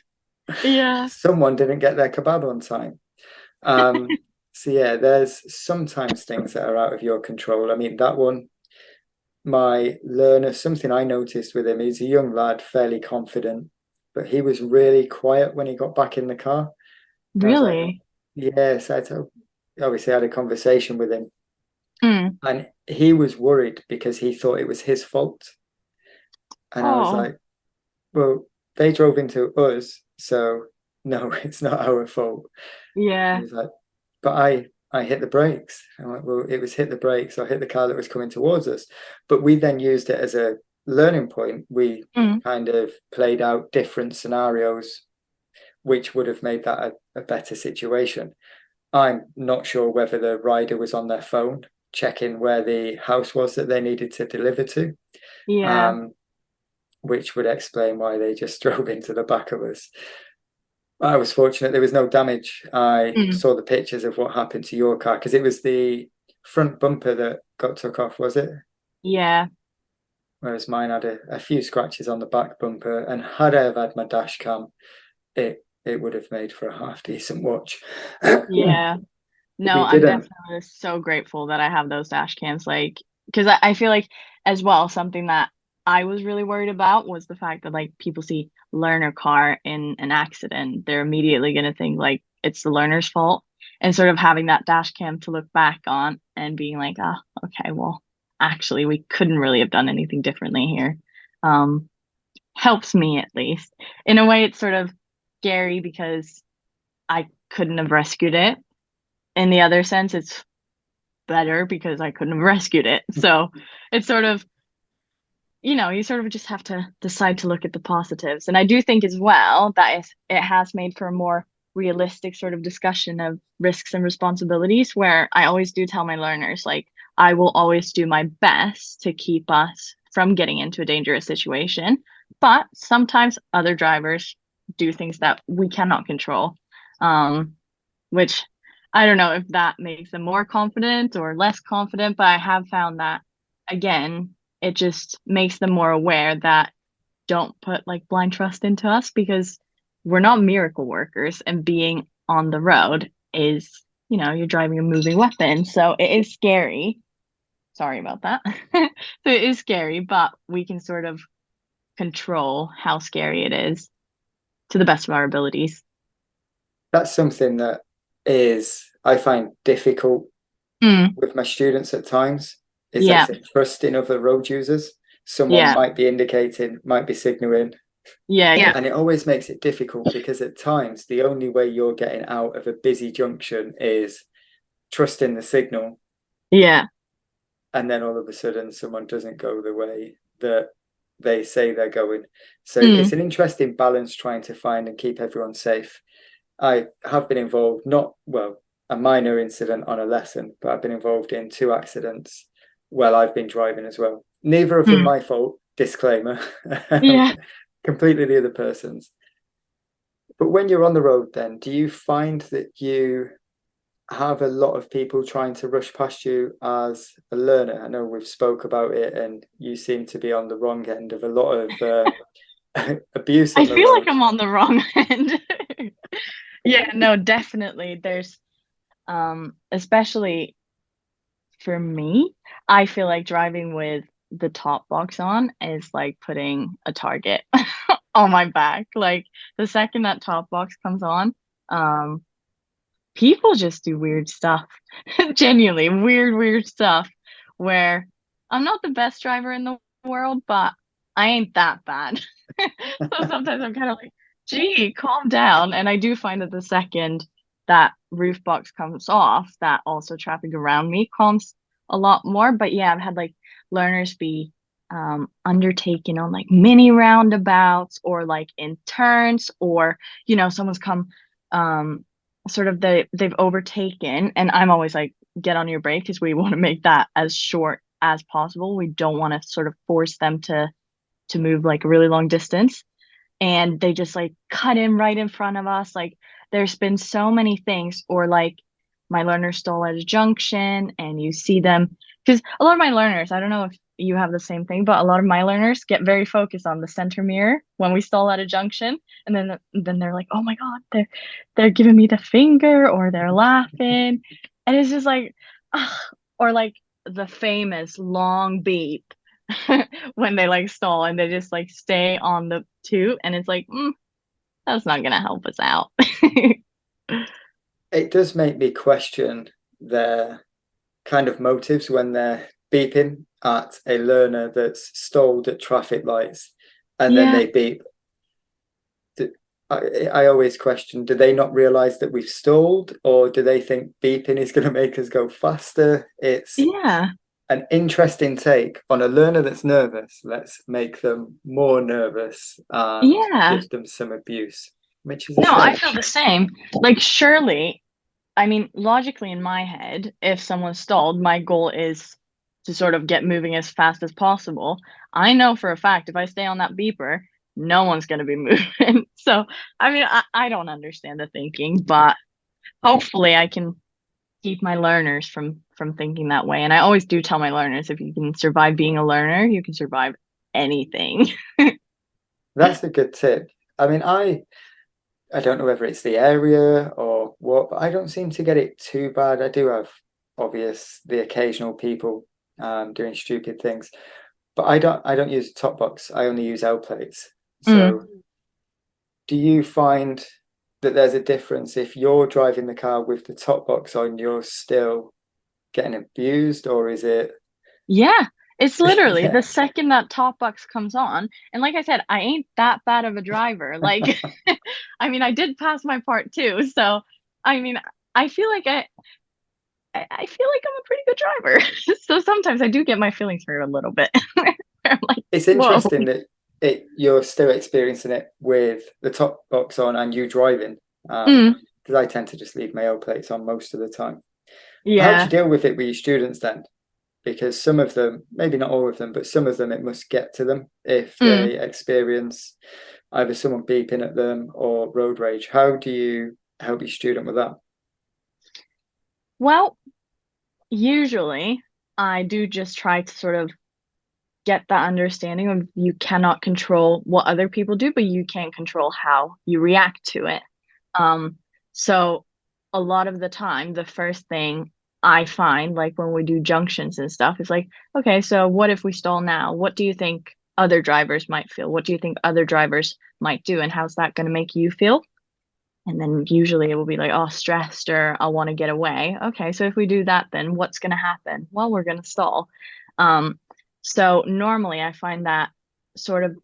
Speaker 2: Yeah.
Speaker 1: someone didn't get their kebab on time. So yeah, there's sometimes things that are out of your control. I mean, that one, my learner, something I noticed with him, he's a young lad, fairly confident, but he was really quiet when he got back in the car. And I was like,
Speaker 2: Really?
Speaker 1: yes, obviously I had a conversation with him,
Speaker 2: Mm.
Speaker 1: and he was worried because he thought it was his fault. And I was
Speaker 2: Oh,
Speaker 1: like, well, they drove into us, so no, it's not our fault. And
Speaker 2: yeah.
Speaker 1: he's like, but I hit the brakes. I'm like, well, it was hit the brakes. I hit the car that was coming towards us. But we then used it as a learning point. We
Speaker 2: Mm.
Speaker 1: kind of played out different scenarios, which would have made that a better situation. I'm not sure whether the rider was on their phone checking where the house was that they needed to deliver to,
Speaker 2: Yeah.
Speaker 1: um, which would explain why they just drove into the back of us. I was fortunate there was no damage. I
Speaker 2: Mm,
Speaker 1: saw the pictures of what happened to your car because it was the front bumper that got took off, was it?
Speaker 2: yeah,
Speaker 1: Whereas mine had a few scratches on the back bumper. And had I have had my dash cam, it would have made for a half decent watch.
Speaker 2: yeah. No,
Speaker 1: We
Speaker 2: I'm
Speaker 1: didn't.
Speaker 2: definitely so grateful that I have those dash cams. Like, because I feel like as well, something that I was really worried about was the fact that like people see learner car in an accident, they're immediately gonna think like it's the learner's fault. And sort of having that dash cam to look back on and being like, ah, okay, well, actually we couldn't really have done anything differently here. Um, helps me at least. In a way, it's sort of scary because I couldn't have rescued it. In the other sense, it's better because I couldn't have rescued it. So it's sort of, you sort of just have to decide to look at the positives. And I do think as well that it has made for a more realistic sort of discussion of risks and responsibilities, where I always do tell my learners, like, I will always do my best to keep us from getting into a dangerous situation. But sometimes other drivers do things that we cannot control. Which I don't know if that makes them more confident or less confident, but I have found that again, it just makes them more aware that don't put like blind trust into us because we're not miracle workers and being on the road is, you're driving a moving weapon. So it is scary. Sorry about that. So it is scary, but we can sort of control how scary it is to the best of our abilities.
Speaker 1: That's something that is I find difficult
Speaker 2: Mm,
Speaker 1: with my students at times. Is like
Speaker 2: yeah,
Speaker 1: say, trust in other road users. Someone
Speaker 2: yeah,
Speaker 1: might be indicating, might be signaling,
Speaker 2: yeah,
Speaker 1: and it always makes it difficult because at times the only way you're getting out of a busy junction is trusting the signal,
Speaker 2: yeah.
Speaker 1: and then all of a sudden someone doesn't go the way that they say they're going. So it's
Speaker 2: Mm,
Speaker 1: an interesting balance trying to find and keep everyone safe. I have been involved, not well, a minor incident on a lesson, but I've been involved in two accidents while I've been driving as well. Neither of them
Speaker 2: mm.
Speaker 1: my fault, disclaimer,
Speaker 2: Yeah.
Speaker 1: completely the other person's. But when you're on the road, then do you find that you have a lot of people trying to rush past you as a learner? I know we've spoke about it, and you seem to be on the wrong end of a lot of abuse
Speaker 2: I
Speaker 1: on the
Speaker 2: feel like
Speaker 1: road.
Speaker 2: I'm on the wrong end. Yeah, no, definitely. There's especially for me, I feel like driving with the top box on is like putting a target on my back. Like the second that top box comes on, um, people just do weird stuff. Genuinely weird, weird stuff where I'm not the best driver in the world, but I ain't that bad. So sometimes I'm kind of like, gee, calm down. And I do find that the second that roof box comes off, that also traffic around me calms a lot more. But yeah, I've had like learners be undertaken on like mini roundabouts or like in turns, or someone's come um sort of they've overtaken, and I'm always like, get on your brake because we want to make that as short as possible. We don't want to sort of force them to move like a really long distance, and they just like cut in right in front of us. Like there's been so many things, or like my learners stall at a junction and you see them, because a lot of my learners, I don't know if you have the same thing, but a lot of my learners get very focused on the center mirror when we stall at a junction, and then they're like, oh my god, they're giving me the finger or they're laughing, and it's just like ugh. Or like the famous long beep when they like stall and they just like stay on the two, and it's like that's not gonna help us out.
Speaker 1: It does make me question their kind of motives when they're beeping at a learner that's stalled at traffic lights and then
Speaker 2: Yeah,
Speaker 1: they beep. I always question, do they not realize that we've stalled, or do they think beeping is going to make us go faster? It's
Speaker 2: yeah,
Speaker 1: an interesting take on a learner that's nervous. Let's make them more nervous and
Speaker 2: yeah.
Speaker 1: give them some abuse, which is a
Speaker 2: No, I
Speaker 1: shame.
Speaker 2: feel the same. Like surely, I mean, logically in my head, if someone's stalled, my goal is to sort of get moving as fast as possible. I know for a fact if I stay on that beeper, no one's going to be moving. So, I mean, I don't understand the thinking, but hopefully I can keep my learners from thinking that way. And I always do tell my learners, if you can survive being a learner, you can survive anything.
Speaker 1: That's a good tip. I mean, I don't know whether it's the area or what, but I don't seem to get it too bad. I do have the occasional people doing stupid things, but I don't use a top box. I only use L plates.
Speaker 2: Mm.
Speaker 1: So do you find that there's a difference if you're driving the car with the top box on, you're still getting abused, or is it?
Speaker 2: Yeah, it's literally
Speaker 1: Yeah.
Speaker 2: the second that top box comes on. And like I said, I ain't that bad of a driver. Like, I mean, I did pass my part too. So, I mean, I feel like I feel like I'm a pretty good driver. So sometimes I do get my feelings hurt a little bit. I'm like,
Speaker 1: It's
Speaker 2: whoa.
Speaker 1: interesting that you're still experiencing it with the top box on and you driving.
Speaker 2: Mm,
Speaker 1: Because I tend to just leave my L plates on most of the time. How do you
Speaker 2: yeah.
Speaker 1: deal with it with your students then? Because some of them, maybe not all of them, but some of them, it must get to them if
Speaker 2: Mm.
Speaker 1: they experience either someone beeping at them or road rage. How do you help your student with that?
Speaker 2: Well, usually I do just try to sort of get that understanding of you cannot control what other people do, but you can control how you react to it. Um, so a lot of the time, the first thing I find, like when we do junctions and stuff, is like, okay, so what if we stall now? What do you think other drivers might feel? What do you think other drivers might do? And how's that going to make you feel? And then usually it will be like, oh, stressed or I want to get away. Okay, so if we do that, then what's going to happen? Well, we're going to stall. Um, so normally I find that sort of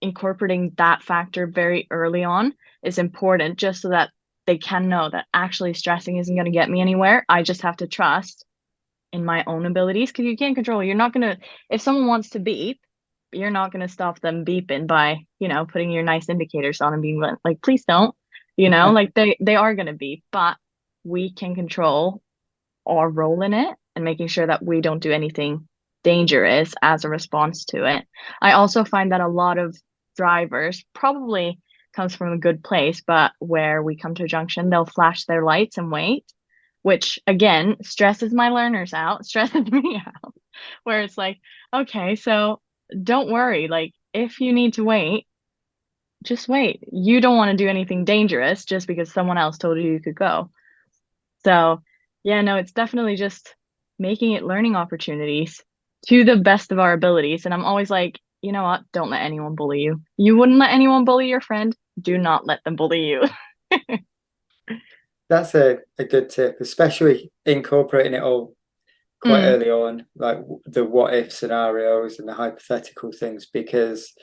Speaker 2: incorporating that factor very early on is important just so that they can know that actually stressing isn't going to get me anywhere. I just have to trust in my own abilities because you can't control. You're not going to, if someone wants to beep, you're not going to stop them beeping by, putting your nice indicators on and being like, please don't, like they are going to beep, but we can control our role in it and making sure that we don't do anything dangerous as a response to it. I also find that a lot of drivers probably comes from a good place, but where we come to a junction, they'll flash their lights and wait, which again stresses my learners out, stresses me out, where it's like, okay, so don't worry, like if you need to wait, just wait. You don't want to do anything dangerous just because someone else told you you could go. So, yeah, no, it's definitely just making it learning opportunities to the best of our abilities. And I'm always like, you know what? Don't let anyone bully you. You wouldn't let anyone bully your friend. Do not let them bully you.
Speaker 1: That's a good tip, especially incorporating it all quite
Speaker 2: Mm,
Speaker 1: early on, like the what if scenarios and the hypothetical things, because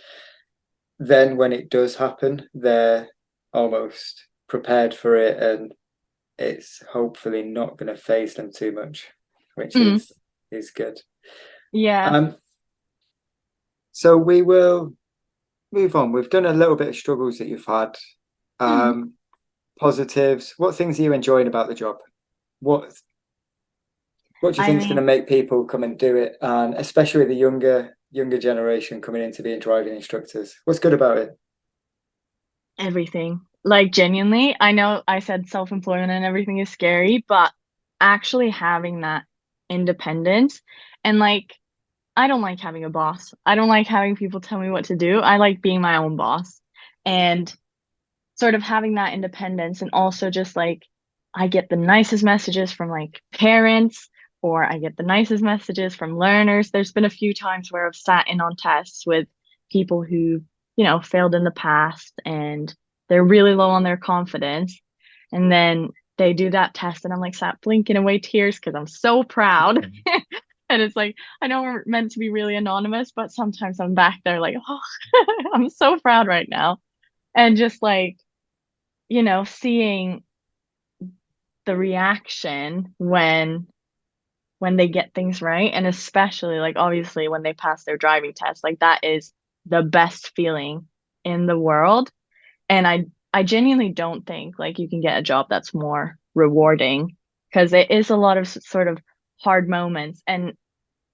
Speaker 1: then when it does happen, they're almost prepared for it and it's hopefully not going to phase them too much, which
Speaker 2: mm,
Speaker 1: is good.
Speaker 2: yeah.
Speaker 1: Um, so we will move on. We've done a little bit of struggles that you've had.
Speaker 2: Mm.
Speaker 1: Um, Positives. What things are you enjoying about the job? What what do you
Speaker 2: I
Speaker 1: think is going to
Speaker 2: mean,
Speaker 1: make people come and do it? And especially the younger generation coming into being driving instructors. What's good about it?
Speaker 2: everything. Like, genuinely, I know I said self-employment and everything is scary, but actually having that independence and like, I don't like having a boss. I don't like having people tell me what to do. I like being my own boss and sort of having that independence. And also, just like, I get the nicest messages from like parents, or I get the nicest messages from learners. There's been a few times where I've sat in on tests with people who, failed in the past and they're really low on their confidence. And then they do that test, and I'm like sat blinking away tears because I'm so proud. And it's like, I know we're meant to be really anonymous, but sometimes I'm back there like, oh, I'm so proud right now. And just like, seeing the reaction when they get things right. And especially like obviously when they pass their driving test, like that is the best feeling in the world. And I genuinely don't think like you can get a job that's more rewarding because it is a lot of sort of hard moments. And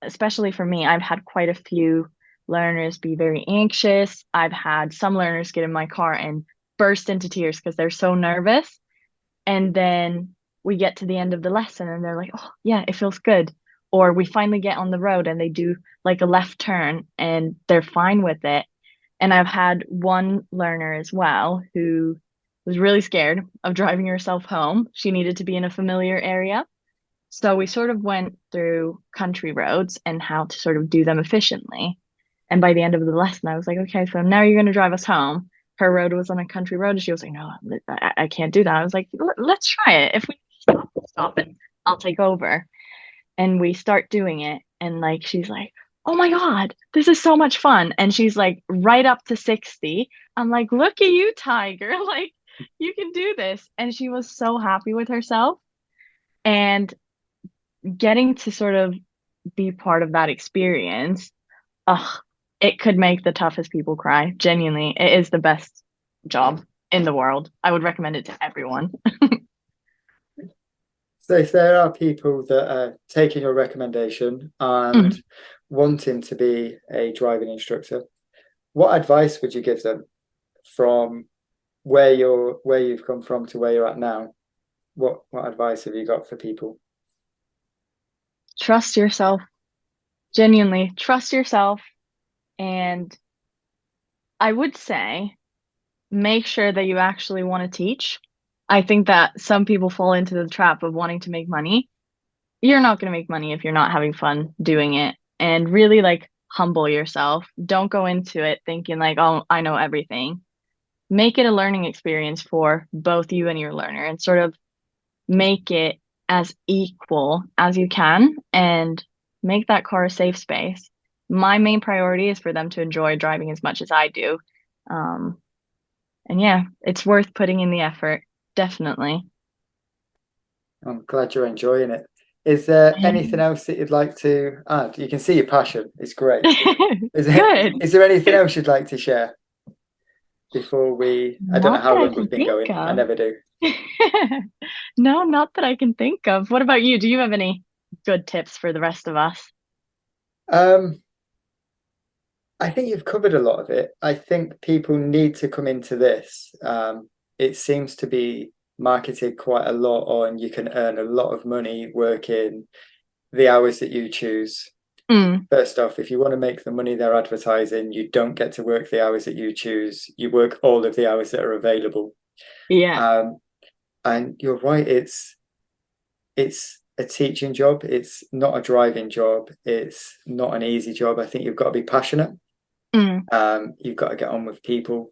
Speaker 2: especially for me, I've had quite a few learners be very anxious. I've had some learners get in my car and burst into tears because they're so nervous. And then we get to the end of the lesson and they're like, oh, yeah, it feels good. Or we finally get on the road and they do like a left turn and they're fine with it. And I've had one learner as well who was really scared of driving herself home. She needed to be in a familiar area. So we sort of went through country roads and how to sort of do them efficiently. And by the end of the lesson, I was like, okay, so now you're going to drive us home. Her road was on a country road. And she was like, no, I can't do that. I was like, let's try it. If we stop, we'll stop and I'll take over. And we start doing it. And like, she's like, oh my God, this is so much fun. And she's like, right up to 60. I'm like, look at you, Tiger. Like, you can do this. And she was so happy with herself. And getting to sort of be part of that experience, it could make the toughest people cry. Genuinely, it is the best job in the world. I would recommend it to everyone.
Speaker 1: So if there are people that are taking your recommendation and wanting to be a driving instructor, what advice would you give them from where you've come from to where you're at now? What advice have you got for people?
Speaker 2: Trust yourself. Genuinely, trust yourself. And I would say make sure that you actually want to teach. I think that some people fall into the trap of wanting to make money. You're not going to make money if you're not having fun doing it. And really like humble yourself. Don't go into it thinking like, oh, I know everything. Make it a learning experience for both you and your learner and sort of make it as equal as you can and make that car a safe space. My main priority is for them to enjoy driving as much as I do. Um, and yeah, it's worth putting in the effort, definitely.
Speaker 1: I'm glad you're enjoying it. Is there anything else that you'd like to add? You can see your passion. It's great.
Speaker 2: Good.
Speaker 1: Is there anything else you'd like to share before we? I don't know
Speaker 2: Not
Speaker 1: how
Speaker 2: that I
Speaker 1: long
Speaker 2: can
Speaker 1: we've been
Speaker 2: think
Speaker 1: going. I
Speaker 2: of.
Speaker 1: never do.
Speaker 2: No, not that I can think of. What about you? Do you have any good tips for the rest of us?
Speaker 1: Um, I think you've covered a lot of it. I think people need to come into this. It seems to be marketed quite a lot on you can earn a lot of money working the hours that you choose.
Speaker 2: Mm,
Speaker 1: First off, if you want to make the money they're advertising, you don't get to work the hours that you choose. You work all of the hours that are available.
Speaker 2: yeah.
Speaker 1: And you're right, it's a teaching job. It's not a driving job. It's not an easy job. I think you've got to be passionate.
Speaker 2: Mm,
Speaker 1: You've got to get on with people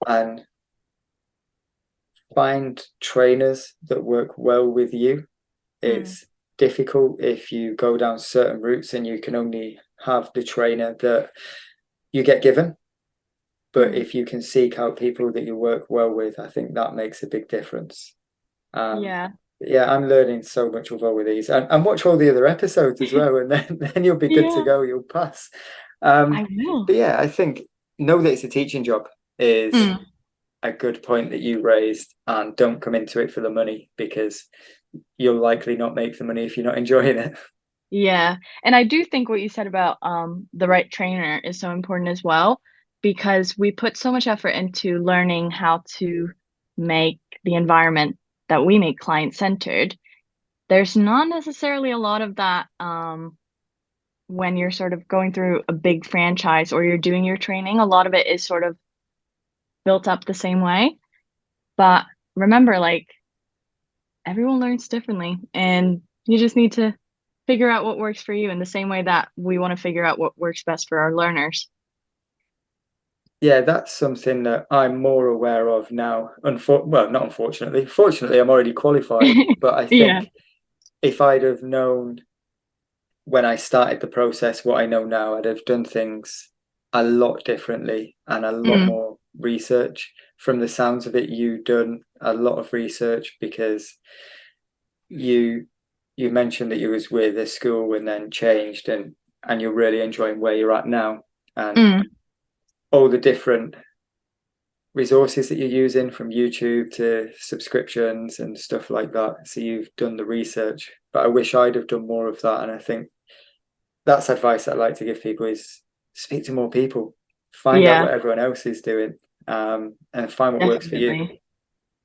Speaker 1: and find trainers that work well with you.
Speaker 2: mm,
Speaker 1: It's difficult if you go down certain routes and you can only have the trainer that you get given. But
Speaker 2: mm.
Speaker 1: if you can seek out people that you work well with, I think that makes a big difference.
Speaker 2: Yeah.
Speaker 1: Yeah, I'm learning so much with all of these, and watch all the other episodes as well, and then you'll be good to
Speaker 2: Yeah,
Speaker 1: go. You'll pass.
Speaker 2: I will.
Speaker 1: But yeah, I think know that it's a teaching job is
Speaker 2: Mm,
Speaker 1: a good point that you raised, and don't come into it for the money because you'll likely not make the money if you're not enjoying it.
Speaker 2: yeah. And I do think what you said about the right trainer is so important as well because we put so much effort into learning how to make the environment that we make client centered. There's not necessarily a lot of that when you're sort of going through a big franchise or you're doing your training. A lot of it is sort of built up the same way. But remember, like everyone learns differently, and you just need to figure out what works for you in the same way that we want to figure out what works best for our learners.
Speaker 1: Yeah, that's something that I'm more aware of now. Well, not unfortunately. Fortunately, I'm already qualified, but I
Speaker 2: Yeah.
Speaker 1: think if I'd have known when I started the process what I know now, I'd have done things a lot differently and a lot
Speaker 2: Mm,
Speaker 1: more research. From the sounds of it, you've done a lot of research because you you mentioned that you was with a school and then changed and you're really enjoying where you're at now and
Speaker 2: mm.
Speaker 1: all the different resources that you're using from YouTube to subscriptions and stuff like that. So you've done the research, but I wish I'd have done more of that. And I think that's advice I like to give people is speak to more people, find out
Speaker 2: Yeah,
Speaker 1: what everyone else is doing, and find what works for you.
Speaker 2: definitely.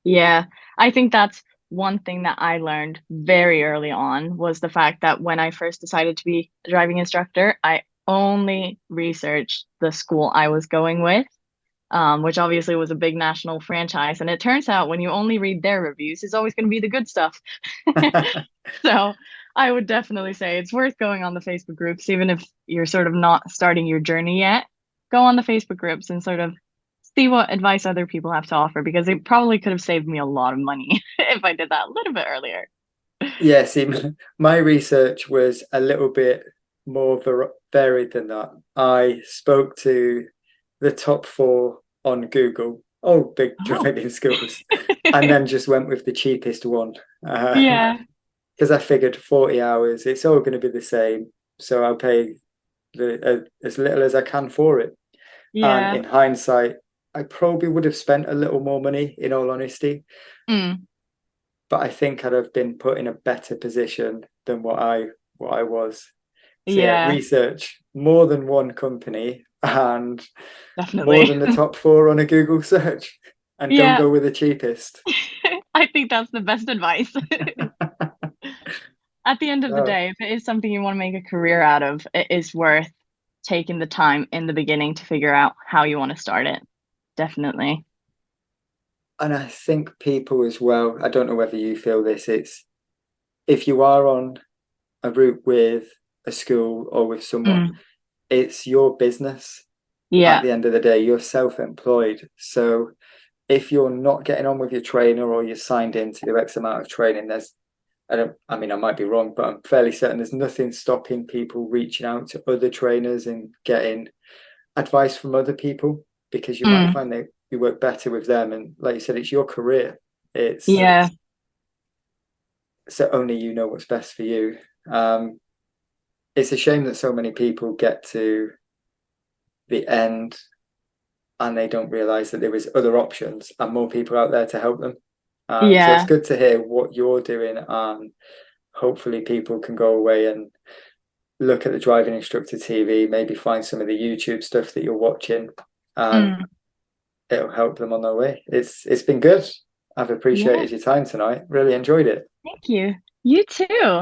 Speaker 2: Yeah, I think that's one thing that I learned very early on was the fact that when I first decided to be a driving instructor, I only researched the school I was going with, which obviously was a big national franchise. And it turns out when you only read their reviews, it's always going to be the good stuff. So I would definitely say it's worth going on the Facebook groups, even if you're sort of not starting your journey yet. Go on the Facebook groups and sort of see what advice other people have to offer because it probably could have saved me a lot of money if I did that a little bit earlier.
Speaker 1: Yeah, see, my research was a little bit more varied than that. I spoke to the top 4 on Google, all big
Speaker 2: Oh,
Speaker 1: driving schools, and then just went with the cheapest one.
Speaker 2: yeah,
Speaker 1: Because I figured 40 hours, it's all going to be the same. So I'll pay as little as I can for it. And
Speaker 2: yeah.
Speaker 1: in hindsight, I probably would have spent a little more money, in all honesty.
Speaker 2: Mm,
Speaker 1: But I think I'd have been put in a better position than what I was. So yeah,
Speaker 2: yeah,
Speaker 1: research more than one company and more
Speaker 2: definitely.
Speaker 1: than the top 4 on a Google search. And don't
Speaker 2: Yeah,
Speaker 1: go with the cheapest.
Speaker 2: I think that's the best advice. At the end of the
Speaker 1: Oh,
Speaker 2: day, if it is something you want to make a career out of, it is worth taking the time in the beginning to figure out how you want to start it. Definitely.
Speaker 1: and I think people as well, I don't know whether you feel this, it's if you are on a route with a school or with someone,
Speaker 2: Mm,
Speaker 1: it's your business. At
Speaker 2: yeah.
Speaker 1: the end of the day, you're self-employed. So if you're not getting on with your trainer or you're signed in to do X amount of training, I mean, I might be wrong, but I'm fairly certain there's nothing stopping people reaching out to other trainers and getting advice from other people because you might
Speaker 2: Mm,
Speaker 1: find that you work better with them. And like you said, it's your career. It's
Speaker 2: yeah.
Speaker 1: so only you know what's best for you. Um, it's a shame that so many people get to the end and they don't realize that there is other options and more people out there to help them. So it's
Speaker 2: Yeah.
Speaker 1: good to hear what you're doing, and hopefully people can go away and look at the Driving Instructor TV, maybe find some of the YouTube stuff that you're watching, and
Speaker 2: Mm,
Speaker 1: it'll help them on their way. It's been good. I've
Speaker 2: yeah.
Speaker 1: appreciated your time tonight. Really enjoyed it.
Speaker 2: Thank you. You too.